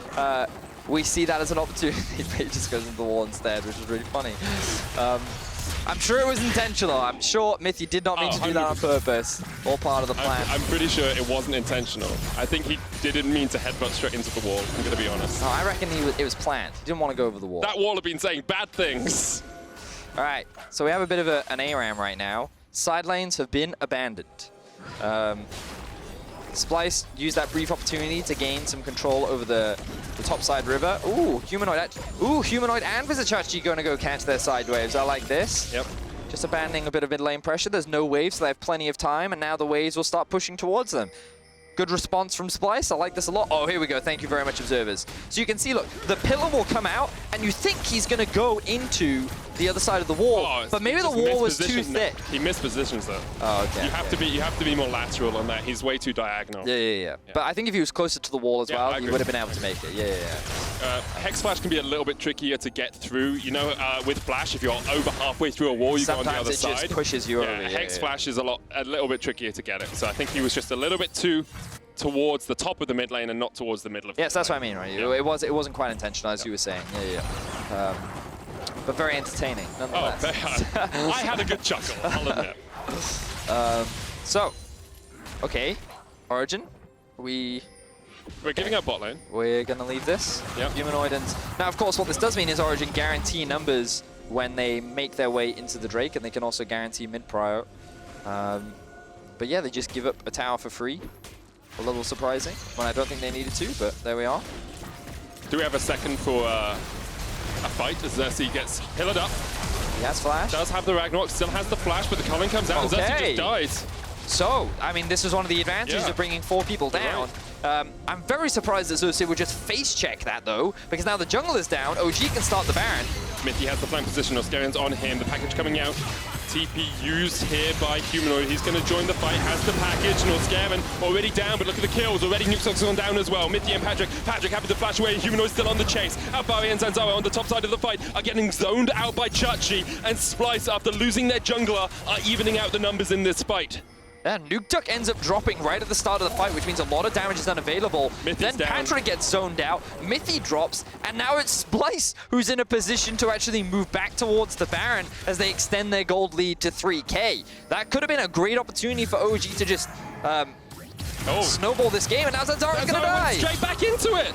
we see that as an opportunity. He just goes into the wall instead, which is really funny. I'm sure it was intentional. I'm sure Mithy did not mean to do that on purpose. All part of the plan. I'm pretty sure it wasn't intentional. I think he didn't mean to headbutt straight into the wall, I'm going to be honest. No, I reckon it was planned. He didn't want to go over the wall. That wall had been saying bad things. All right, so we have a bit of an ARAM right now. Side lanes have been abandoned. Splyce used that brief opportunity to gain some control over the top side river. Ooh, Humanoid and Vizicsacsi going to go catch their side waves. I like this. Yep. Just abandoning a bit of mid lane pressure. There's no waves, so they have plenty of time, and now the waves will start pushing towards them. Good response from Splyce. I like this a lot. Oh, here we go. Thank you very much, observers. So you can see, look, the pillar will come out, and you think he's going to go into the other side of the wall, but maybe the wall was too thick. He mispositions though. Oh, okay. You have to be more lateral on that. He's way too diagonal. Yeah. But I think if he was closer to the wall as well, he would have been able to make it. Yeah. Hex Flash can be a little bit trickier to get through. You know, with Flash, if you're over halfway through a wall, you go on the other side. Sometimes it just pushes you over. Hex Flash is a little bit trickier to get it. So I think he was just a little bit too towards the top of the mid lane and not towards the middle of the Yes, that's what I mean, right? Yeah. It wasn't quite intentional, as you were saying. Yeah. But very entertaining, nonetheless. Oh, I had a good chuckle, I'll admit. So, okay, Origen, we're giving up bot lane. We're gonna leave this. Yep. Humanoid and now, of course, what this does mean is Origen guarantee numbers when they make their way into the Drake, and they can also guarantee mid prio. But yeah, they just give up a tower for free. A little surprising when I don't think they needed to, but there we are. Do we have a second for a fight as Xerxe gets pillared up? He has flash. Does have the Ragnarok, still has the flash, but the culling comes out and Xerxe just dies. So, I mean, this is one of the advantages of bringing 4 people down. Right. I'm very surprised that Xerxe would just face check that though, because now the jungle is down, OG can start the Baron. Mithy has the flank position, Norskaren's on him, the package coming out. TP used here by Humanoid. He's going to join the fight, has the package. Norskeren already down, but look at the kills. Already Nukeduck's gone down as well. Mithy and Patrik. Patrik happy to flash away. Humanoid still on the chase. Alphari and Zanzarah on the top side of the fight are getting zoned out by Xerxe, and Splyce, after losing their jungler, are evening out the numbers in this fight. Yeah, Nukeduck ends up dropping right at the start of the fight, which means a lot of damage is unavailable. Then Patrik gets zoned out, Mithy drops, and now it's Splyce who's in a position to actually move back towards the Baron as they extend their gold lead to 3K. That could have been a great opportunity for OG to just snowball this game, and now Zanzarah's gonna die! Straight back into it!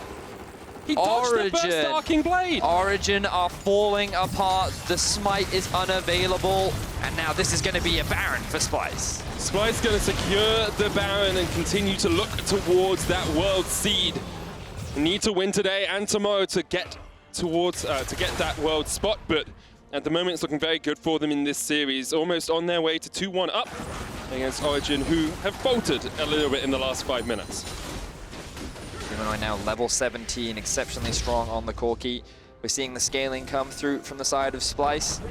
He dodged the first Arcing Blade! Origen are falling apart, the smite is unavailable, and now this is gonna be a Baron for Splyce. Splyce going to secure the Baron and continue to look towards that world seed. Need to win today and tomorrow to get towards to get that world spot, but at the moment it's looking very good for them in this series. Almost on their way to 2-1 up against Origen, who have faltered a little bit in the last 5 minutes. Humanoid now level 17, exceptionally strong on the Corki. We're seeing the scaling come through from the side of Splyce.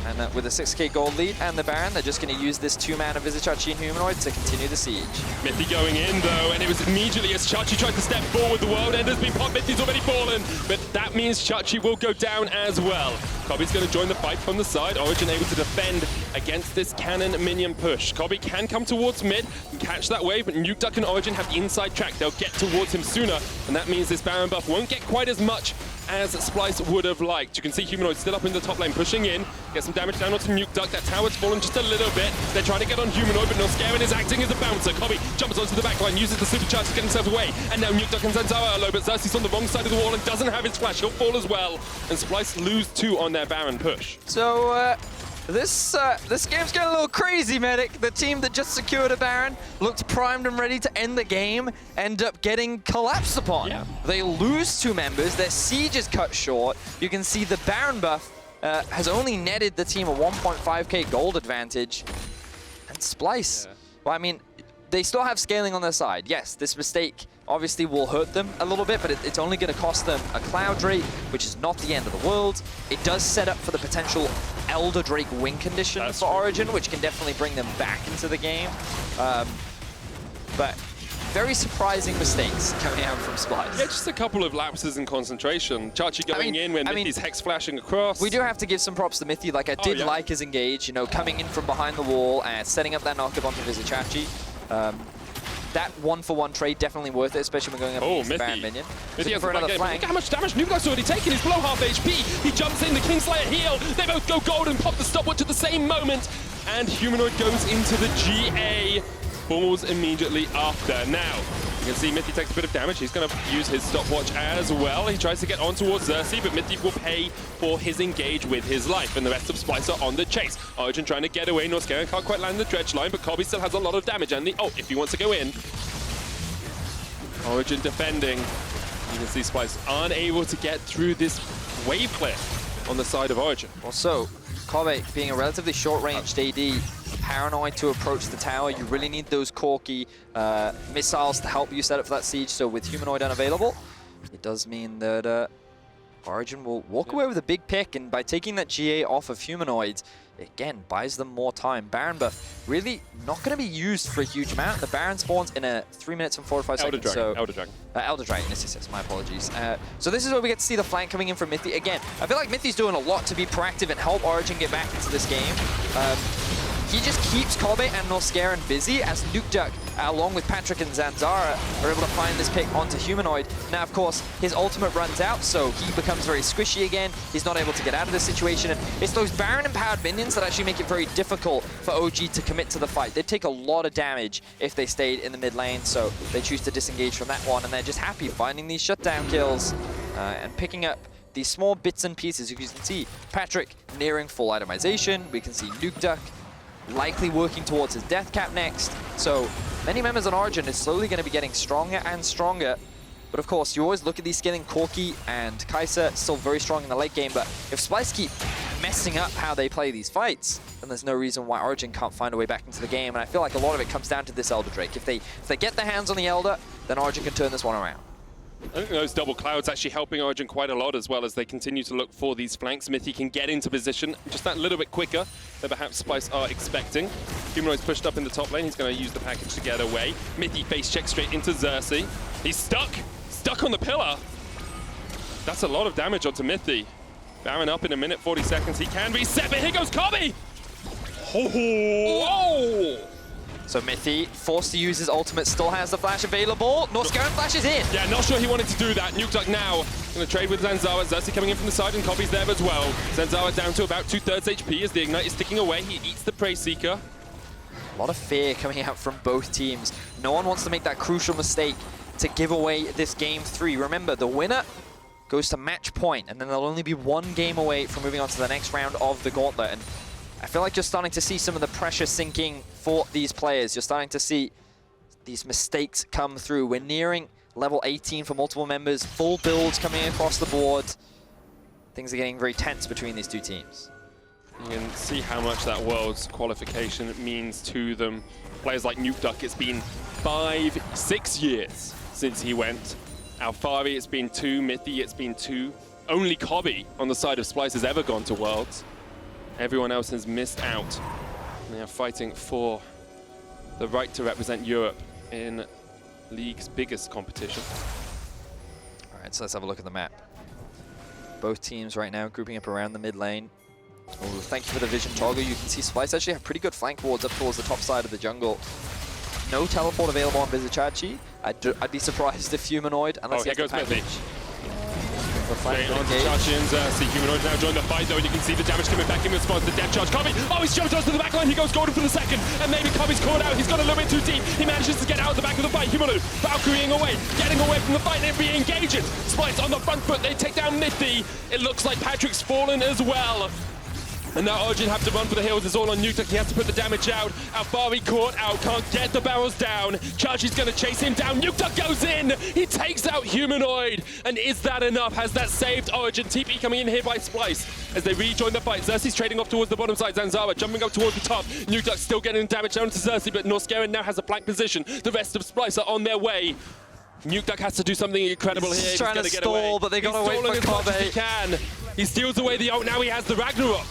And with a 6K gold lead and the Baron, they're just going to use this 2-man of Vizicsacsi and Humanoid to continue the siege. Mithy going in though, and it was immediately as Xerxe tried to step forward, the world ender's been popped, Mithy's already fallen, but that means Xerxe will go down as well. Kobbe's going to join the fight from the side, Origen able to defend against this cannon minion push. Kobbe can come towards mid and catch that wave, but Nukeduck and Origen have the inside track. They'll get towards him sooner, and that means this Baron buff won't get quite as much as Splyce would have liked. You can see Humanoid still up in the top lane, pushing in, get some damage down onto Nukeduck. That tower's fallen just a little bit. They're trying to get on Humanoid, but Norskeren is acting as a bouncer. Kobbe jumps onto the backline, uses the supercharge to get himself away, and now Nukeduck and Zanzarah are low, but Xerxe's on the wrong side of the wall and doesn't have his flash. He'll fall as well, and Splyce lose 2 on their Baron push. So, this game's getting a little crazy, Medic. The team that just secured a Baron looked primed and ready to end the game, end up getting collapsed upon. Yeah. They lose 2 members, their siege is cut short. You can see the Baron buff has only netted the team a 1.5k gold advantage. And Splyce, well, I mean, they still have scaling on their side. Yes, this mistake obviously will hurt them a little bit, but it's only going to cost them a Cloud Drake, which is not the end of the world. It does set up for the potential Elder Drake win condition for Origen, which can definitely bring them back into the game. But very surprising mistakes coming out from Splyce. Yeah, just a couple of lapses in concentration. Xerxe going in when Mithy's hex flashing across. We do have to give some props to Mithy. Like, I did like his engage, you know, coming in from behind the wall and setting up that knockup onto Vizicsacsi. that 1-for-1 trade definitely worth it, especially when going up against the Baron minion. Mithy has for another flank. Look how much damage Nukeduck's already taken. He's below half HP. He jumps in, the Kingslayer heal. They both go gold and pop the stopwatch at the same moment. And Humanoid goes into the GA. Falls immediately after. Now, you can see Mithy takes a bit of damage. He's going to use his stopwatch as well. He tries to get on towards Xerxe, but Mithy will pay for his engage with his life. And the rest of Splyce are on the chase. Origen trying to get away. Norskeren can't quite land the dredge line, but Kobbe still has a lot of damage. And the if he wants to go in. Origen defending. You can see Splyce unable to get through this wave cliff on the side of Origen. Also, Kobbe being a relatively short-ranged AD, paranoid to approach the tower. You really need those Corki missiles to help you set up for that siege. So with Humanoid unavailable, it does mean that Origen will walk away with a big pick, and by taking that GA off of Humanoid, it again buys them more time. Baron buff really not going to be used for a huge amount. The Baron spawns in a 3 minutes and 45 seconds. Elder Dragon. Elder Dragon, yes, my apologies. So this is where we get to see the flank coming in from Mithy. Again, I feel like Mithy's doing a lot to be proactive and help Origen get back into this game. He just keeps Kobbe and Norskeren busy as Nukeduck, along with Patrik and Zanzarah, are able to find this pick onto Humanoid. Now, of course, his ultimate runs out, so he becomes very squishy again. He's not able to get out of this situation, and it's those Baron-empowered minions that actually make it very difficult for OG to commit to the fight. They'd take a lot of damage if they stayed in the mid lane, so they choose to disengage from that one, and they're just happy finding these shutdown kills and picking up these small bits and pieces. You can see Patrik nearing full itemization. We can see Nukeduck likely working towards his death cap next. So many members on Origen is slowly going to be getting stronger and stronger. But of course, you always look at these scaling. Corki and Kai'Sa still very strong in the late game. But if Splyce keep messing up how they play these fights, then there's no reason why Origen can't find a way back into the game. And I feel like a lot of it comes down to this Elder Drake. If they get their hands on the Elder, then Origen can turn this one around. I think those double clouds actually helping Origen quite a lot, as well as they continue to look for these flanks. Mithy can get into position just that little bit quicker than perhaps Splyce are expecting. Humanoid's pushed up in the top lane. He's going to use the package to get away. Mithy face check straight into Xerxe. He's stuck on the pillar. That's a lot of damage onto Mithy. Baron up in a minute, 40 seconds. He can reset, but here goes Kobbe. Oh! So Mithy, forced to use his ultimate, still has the flash available. Norskeren flashes in. Yeah, not sure he wanted to do that. Nukeduck now going to trade with Zanzarah. Xerxe coming in from the side, and Kobbe's there as well. Zanzarah down to about 2/3 HP as the Ignite is ticking away. He eats the Prey Seeker. A lot of fear coming out from both teams. No one wants to make that crucial mistake to give away this game 3. Remember, the winner goes to match point, and then they'll only be one game away from moving on to the next round of the Gauntlet. And I feel like you're starting to see some of the pressure sinking for these players. You're starting to see these mistakes come through. We're nearing level 18 for multiple members, full builds coming across the board. Things are getting very tense between these two teams. You can see how much that Worlds qualification means to them. Players like Nukeduck, it's been 5-6 years since he went. Alphari, it's been 2. Mithy, it's been 2. Only Kobbe on the side of Splyce has ever gone to Worlds. Everyone else has missed out. They are fighting for the right to represent Europe in League's biggest competition. All right, so let's have a look at the map. Both teams right now grouping up around the mid lane. Oh, thank you for the vision toggle. You can see Splyce actually have pretty good flank wards up towards the top side of the jungle. No teleport available on Vizicsacsi. I'd be surprised if Humanoid, unless he has the package. Straight on to Xerxe and Xerxe. Humanoid now join the fight though, and you can see the damage coming back in response to the death charge. Kobbe, oh, he's jumped onto the back line. He goes golden for the second, and maybe Kobbe's caught out. He's got a little bit too deep. He manages to get out of the back of the fight. Humanoid Valkyrieing away, getting away from the fight and re-engaging. Splyce on the front foot. They take down Mithy. It looks like Patrik's fallen as well. And now Origen have to run for the hills. It's all on Nukeduck. He has to put the damage out. Alphari caught out. Can't get the barrels down. Xerxe's going to chase him down. Nukeduck goes in. He takes out Humanoid. And is that enough? Has that saved Origen? TP coming in here by Splyce as they rejoin the fight. Xerxe's trading off towards the bottom side. Zanzarah jumping up towards the top. Nukeduck still getting damage down to Xerxe, but Norskeren now has a flank position. The rest of Splyce are on their way. Nukeduck has to do something incredible here. He's trying to stall, but they got to wait for Kobbe. He can. He steals away the ult. Now he has the Ragnarok.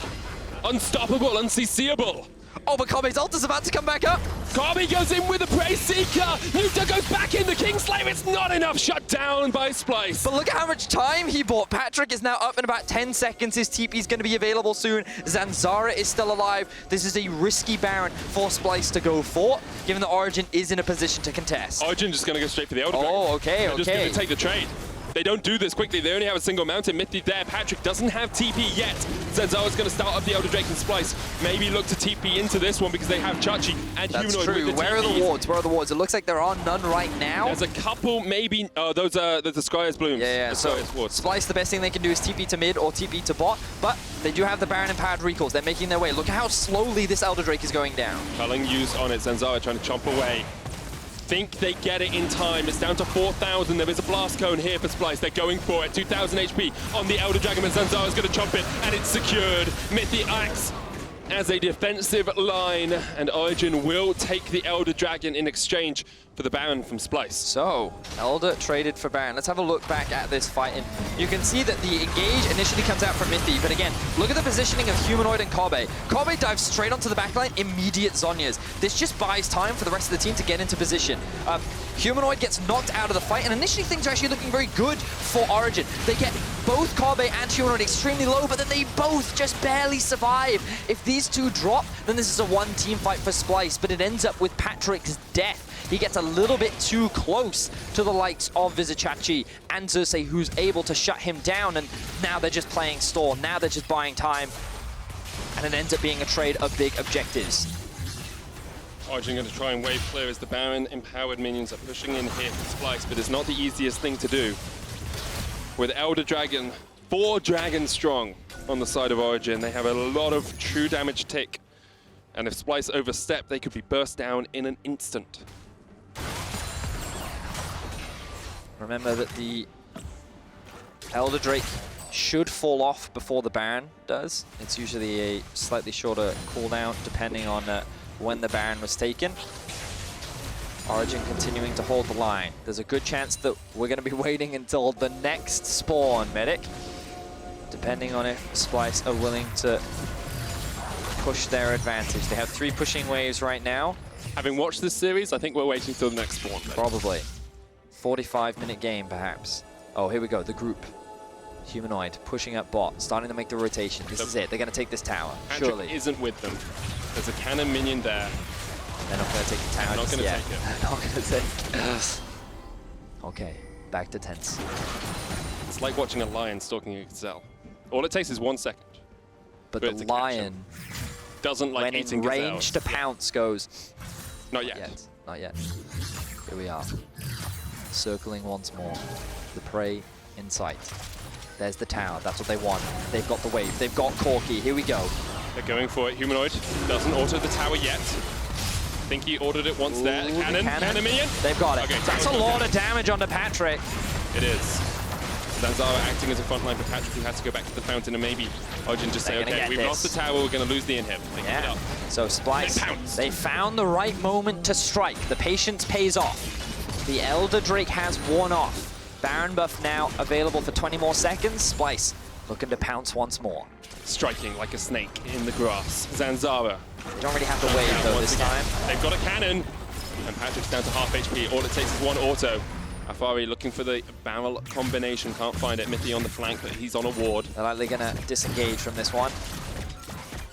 Unstoppable, unseeable. Oh, but Kobbe's ult is about to come back up. Kobbe goes in with a Prey Seeker. Nukeduck goes back in. The Kingslayer, it's not enough. Shut down by Splyce. But look at how much time he bought. Patrik is now up in about 10 seconds. His TP is going to be available soon. Zanzarah is still alive. This is a risky Baron for Splyce to go for, given that Origen is in a position to contest. Origen just going to go straight for the Elder Dragon. Oh, okay, They're just going to take the trade. They don't do this quickly. They only have a single mountain. Mithy there. Patrik doesn't have TP yet. Zanzarah's going to start up the Elder Drake and Splyce. Maybe look to TP into this one because they have Xerxe and That's Humanoid true. with the Where TPs. are the wards? Where are the wards? It looks like there are none right now. There's a couple, maybe. Oh, those are the Sky's Blooms. Yeah. So Splyce, the best thing they can do is TP to mid or TP to bot, but they do have the Baron and Empowered Recalls. They're making their way. Look at how slowly this Elder Drake is going down. Culling use on it. Zanzarah trying to chomp away. Think they get it in time. It's down to 4,000. There is a blast cone here for Splyce. They're going for it. 2,000 HP on the Elder Dragon, but Zanzarah's going to chomp it, and it's secured. Mithy acts as a defensive line, and Origen will take the Elder Dragon in exchange for the Baron from Splyce. So, Elder traded for Baron. Let's have a look back at this fight, and you can see that the engage initially comes out from Mithy, but again, look at the positioning of Humanoid and Kobbe. Kobbe dives straight onto the backline, immediate Zhonya's. This just buys time for the rest of the team to get into position. Humanoid gets knocked out of the fight, and initially things are actually looking very good for Origen. They get both Kobbe and Humanoid extremely low, but then they both just barely survive. If these two drop, then this is a one-team fight for Splyce, but it ends up with Patrik's death. He gets a little bit too close to the likes of Vizicsacsi and Xerxe, who's able to shut him down, and now they're just playing stall. Now they're just buying time, and it ends up being a trade of big objectives. Origen going to try and wave clear as the Baron empowered minions are pushing in here for Splyce, but it's not the easiest thing to do. With Elder Dragon, 4 dragons strong on the side of Origen, they have a lot of true damage tick, and if Splyce overstep, they could be burst down in an instant. Remember that the Elder Drake should fall off before the Baron does. It's usually a slightly shorter cooldown depending on when the Baron was taken. Origen continuing to hold the line. There's a good chance that we're going to be waiting until the next spawn, Medic, depending on if Splyce are willing to push their advantage. They have 3 pushing waves right now. Having watched this series, I think we're waiting till the next spawn. Medic. Probably. 45-minute game, perhaps. Oh, here we go, the group. Humanoid pushing up bot, starting to make the rotation. This is it. They're going to take this tower, surely. Patrik isn't with them. There's a cannon minion there. They're not going to take the tower. They're not going to take it. They're not going to take it. Okay, back to tense. It's like watching a lion stalking a gazelle. All it takes is 1 second. But the lion doesn't like when eating in range gazelles. to pounce goes. Not yet. Not yet. Here we are. Circling once more. The prey in sight. There's the tower. That's what they want. They've got the wave. They've got Corki. Here we go. They're going for it. Humanoid doesn't auto the tower yet. I think he ordered it once there. Cannon minion. They've got it. Okay, that's a lot of damage onto Patrik. It is. Zanzarah acting as a front line for Patrik, who has to go back to the fountain, and maybe Origen just say, okay, we've lost the tower, we're going to lose the inhib. Yeah. So Splyce, they found the right moment to strike. The patience pays off. The Elder Drake has worn off. Baron buff now available for 20 more seconds. Splyce looking to pounce once more. Striking like a snake in the grass. Zanzarah. Don't really have to wave though this time. They've got a cannon, and Patrik's down to half HP. All it takes is 1 auto. Alphari looking for the barrel combination, can't find it. Mithy on the flank, but he's on a ward. They're likely gonna disengage from this one.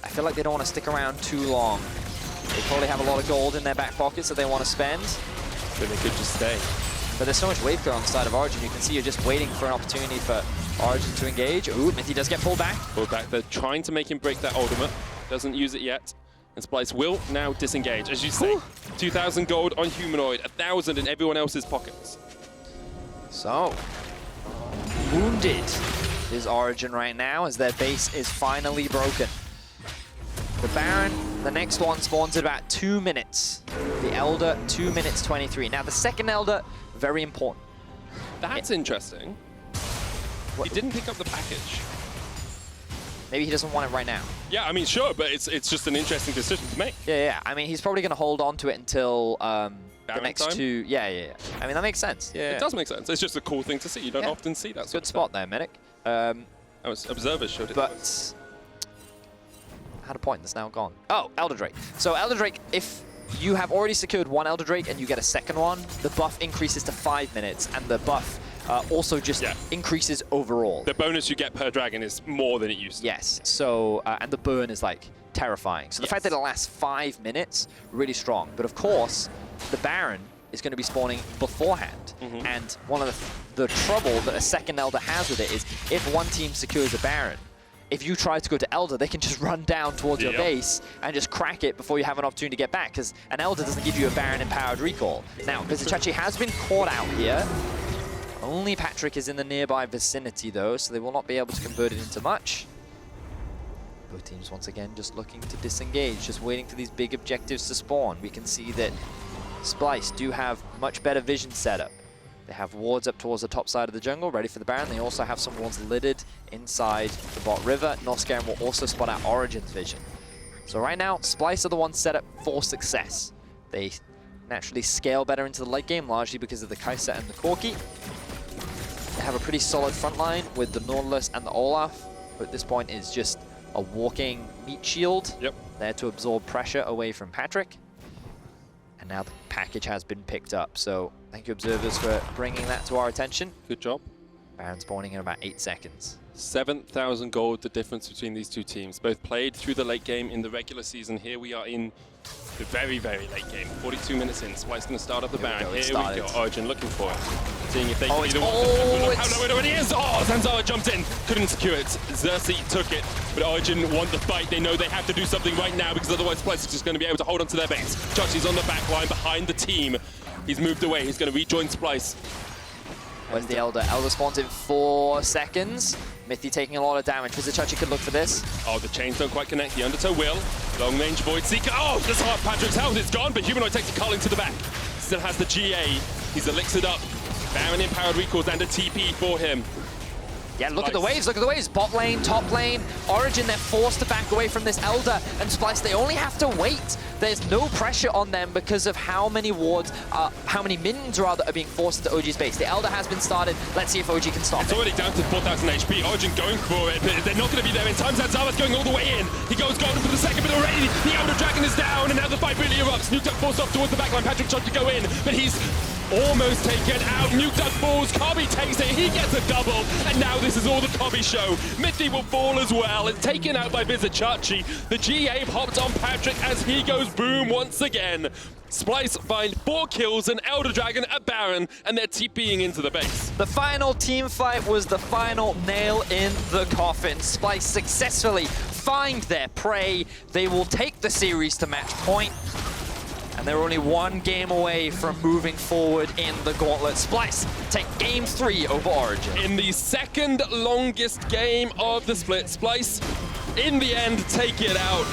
I feel like they don't want to stick around too long. They probably have a lot of gold in their back pockets that they want to spend. But they could just stay. But there's so much wave clear on the side of Origen. You can see you're just waiting for an opportunity for Origen to engage. Ooh, Mithy does get pulled back. Pulled back. They're trying to make him break that ultimate. Doesn't use it yet. And Splyce will now disengage. As you say, 2,000 gold on Humanoid, 1,000 in everyone else's pockets. So, wounded is Origen right now as their base is finally broken. The Baron, the next one spawns in about 2 minutes. The Elder, 2 minutes 23. Now the second Elder, very important. That's interesting. What? He didn't pick up the package. Maybe he doesn't want it right now. Yeah, I mean, sure, but it's just an interesting decision to make. Yeah. I mean, he's probably going to hold on to it until the next time? 2. Yeah. I mean, that makes sense. Yeah. It does make sense. It's just a cool thing to see. You don't often see that. Good spot there, Medic. Observers showed it. But had a point that's now gone. Oh, Elder Drake. So Elder Drake, if you have already secured one Elder Drake and you get a second one, the buff increases to 5 minutes, and the buff also just increases overall. The bonus you get per dragon is more than it used to. Yes, so, and the burn is like terrifying. So the fact that it lasts 5 minutes, really strong. But of course, the Baron is going to be spawning beforehand. And one of the trouble that a second Elder has with it is if one team secures a Baron, if you try to go to Elder, they can just run down towards your base and just crack it before you have an opportunity to get back, because an Elder doesn't give you a Baron empowered recall. Now, Vizicsacsi has been caught out here. Only Patrik is in the nearby vicinity though, so they will not be able to convert it into much. Both teams once again just looking to disengage, just waiting for these big objectives to spawn. We can see that Splyce do have much better vision setup. They have wards up towards the top side of the jungle, ready for the Baron. They also have some wards lidded inside the bot river. Norskeren will also spot out Origen's vision. So right now, Splyce are the ones set up for success. They naturally scale better into the late game, largely because of the Kai'Sa and the Corki. They have a pretty solid front line with the Nautilus and the Olaf, who at this point is just a walking meat shield there to absorb pressure away from Patrik. And now the package has been picked up, so thank you, observers, for bringing that to our attention. Good job. Baron spawning in about 8 seconds. 7,000 gold, the difference between these two teams. Both played through the late game in the regular season. Here we are in the very, very late game. 42 minutes in. Splyce going to start up the Baron. Here we go. Origin looking for it. Seeing if they can either how low it is. Oh, Zanzarah jumped in. Couldn't secure it. Xerxe took it. But Origin want the fight. They know they have to do something right now, because otherwise Splyce is just going to be able to hold on to their base. Xerxe's on the back line behind the team. He's moved away. He's going to rejoin Splyce. Where's the Elder? Elder spawns in 4 seconds. Mithy taking a lot of damage. Vizicsacsi could look for this. Oh, the chains don't quite connect. The Undertow will. Long range Void Seeker. Oh, this half Patrik's health is gone, but Humanoid takes a Culling to the back. Still has the GA. He's elixired up. Baron empowered recalls and a TP for him. Yeah, look at the waves, look at the waves. Bot lane, top lane, Origen, they're forced to back away from this Elder, and Splyce, they only have to wait. There's no pressure on them because of how many wards, how many minions rather, are being forced into OG's base. The Elder has been started. Let's see if OG can stop it. It's already down to 4,000 HP. Origen going for it, but they're not going to be there in time. Zanzarah's going all the way in. He goes golden for the second, but already the Elder Dragon is down, and now the fight really erupts. Nukeduck forced off towards the backline. Patrik tried to go in, but he's almost taken out. Nukeduck falls. Kobbe takes it. He gets a double, and now this is all the Kobbe show. Mithy will fall as well. It's taken out by Vizicsacsi. The GA hopped on Patrik as he goes boom once again. Splyce find 4 kills, an Elder Dragon, a Baron, and they're TPing into the base. The final team fight was the final nail in the coffin. Splyce successfully find their prey. They will take the series to match point. And they're only 1 game away from moving forward in the gauntlet. Splyce take game 3 over Origen. In the second longest game of the split, Splyce, in the end, take it out.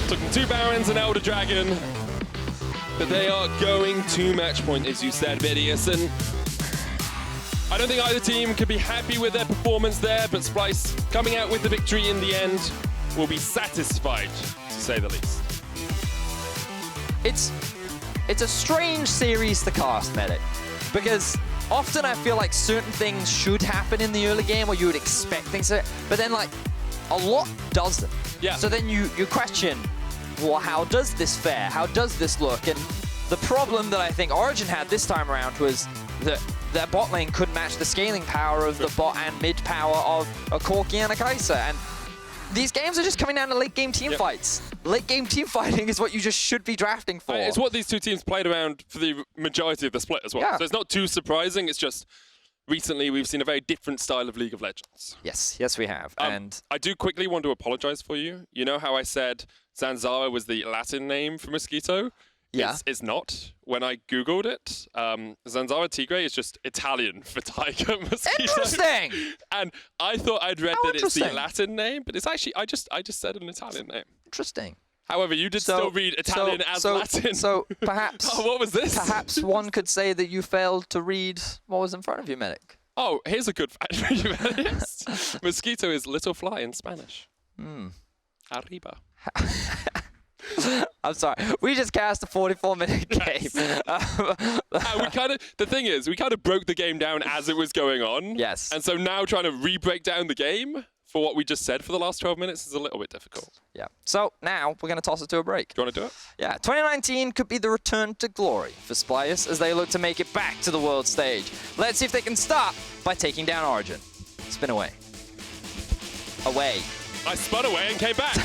Took them 2 Barons and Elder Dragon. But they are going to match point, as you said, Vedius. And I don't think either team could be happy with their performance there, but Splyce coming out with the victory in the end will be satisfied, to say the least. It's a strange series to cast, Medic, because often I feel like certain things should happen in the early game, or you would expect things to, but then like a lot doesn't. Yeah. So then you question, well, how does this fare? How does this look? And the problem that I think Origen had this time around was that their bot lane couldn't match the scaling power of the bot and mid power of a Corki and a Kai'Sa. And these games are just coming down to late game team fights. Late game team fighting is what you just should be drafting for. It's what these two teams played around for the majority of the split as well. Yeah. So it's not too surprising. It's just recently we've seen a very different style of League of Legends. Yes, yes we have. And I do quickly want to apologize for you. You know how I said Zanzarah was the Latin name for mosquito? Yeah. It's not. When I Googled it, Zanzarah tigre is just Italian for tiger mosquito. Interesting! And I thought I'd read that it's the Latin name, but it's actually, I just said an Italian name. Interesting. However, you did still read Italian as Latin. So perhaps... Oh, what was this? Perhaps one could say that you failed to read what was in front of you, Medic. Oh, here's a good fact for you, Vedius. Mosquito is little fly in Spanish. Arriba. I'm sorry. We just cast a 44-minute game. The thing is, we kind of broke the game down as it was going on. Yes. And so now trying to re-break down the game for what we just said for the last 12 minutes is a little bit difficult. Yeah. So now we're going to toss it to a break. Do you want to do it? Yeah. 2019 could be the return to glory for Splyce as they look to make it back to the world stage. Let's see if they can start by taking down Origen. Spin away. Away. I spun away and came back.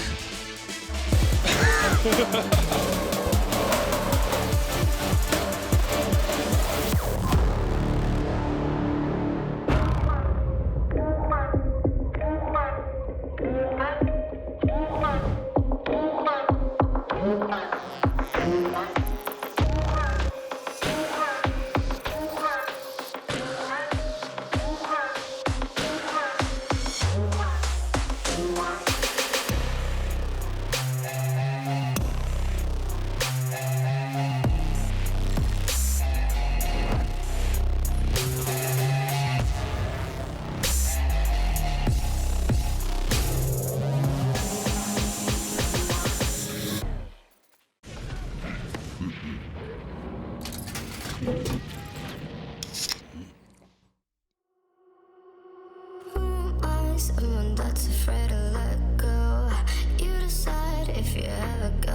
Someone that's afraid to let go. You decide if you ever go.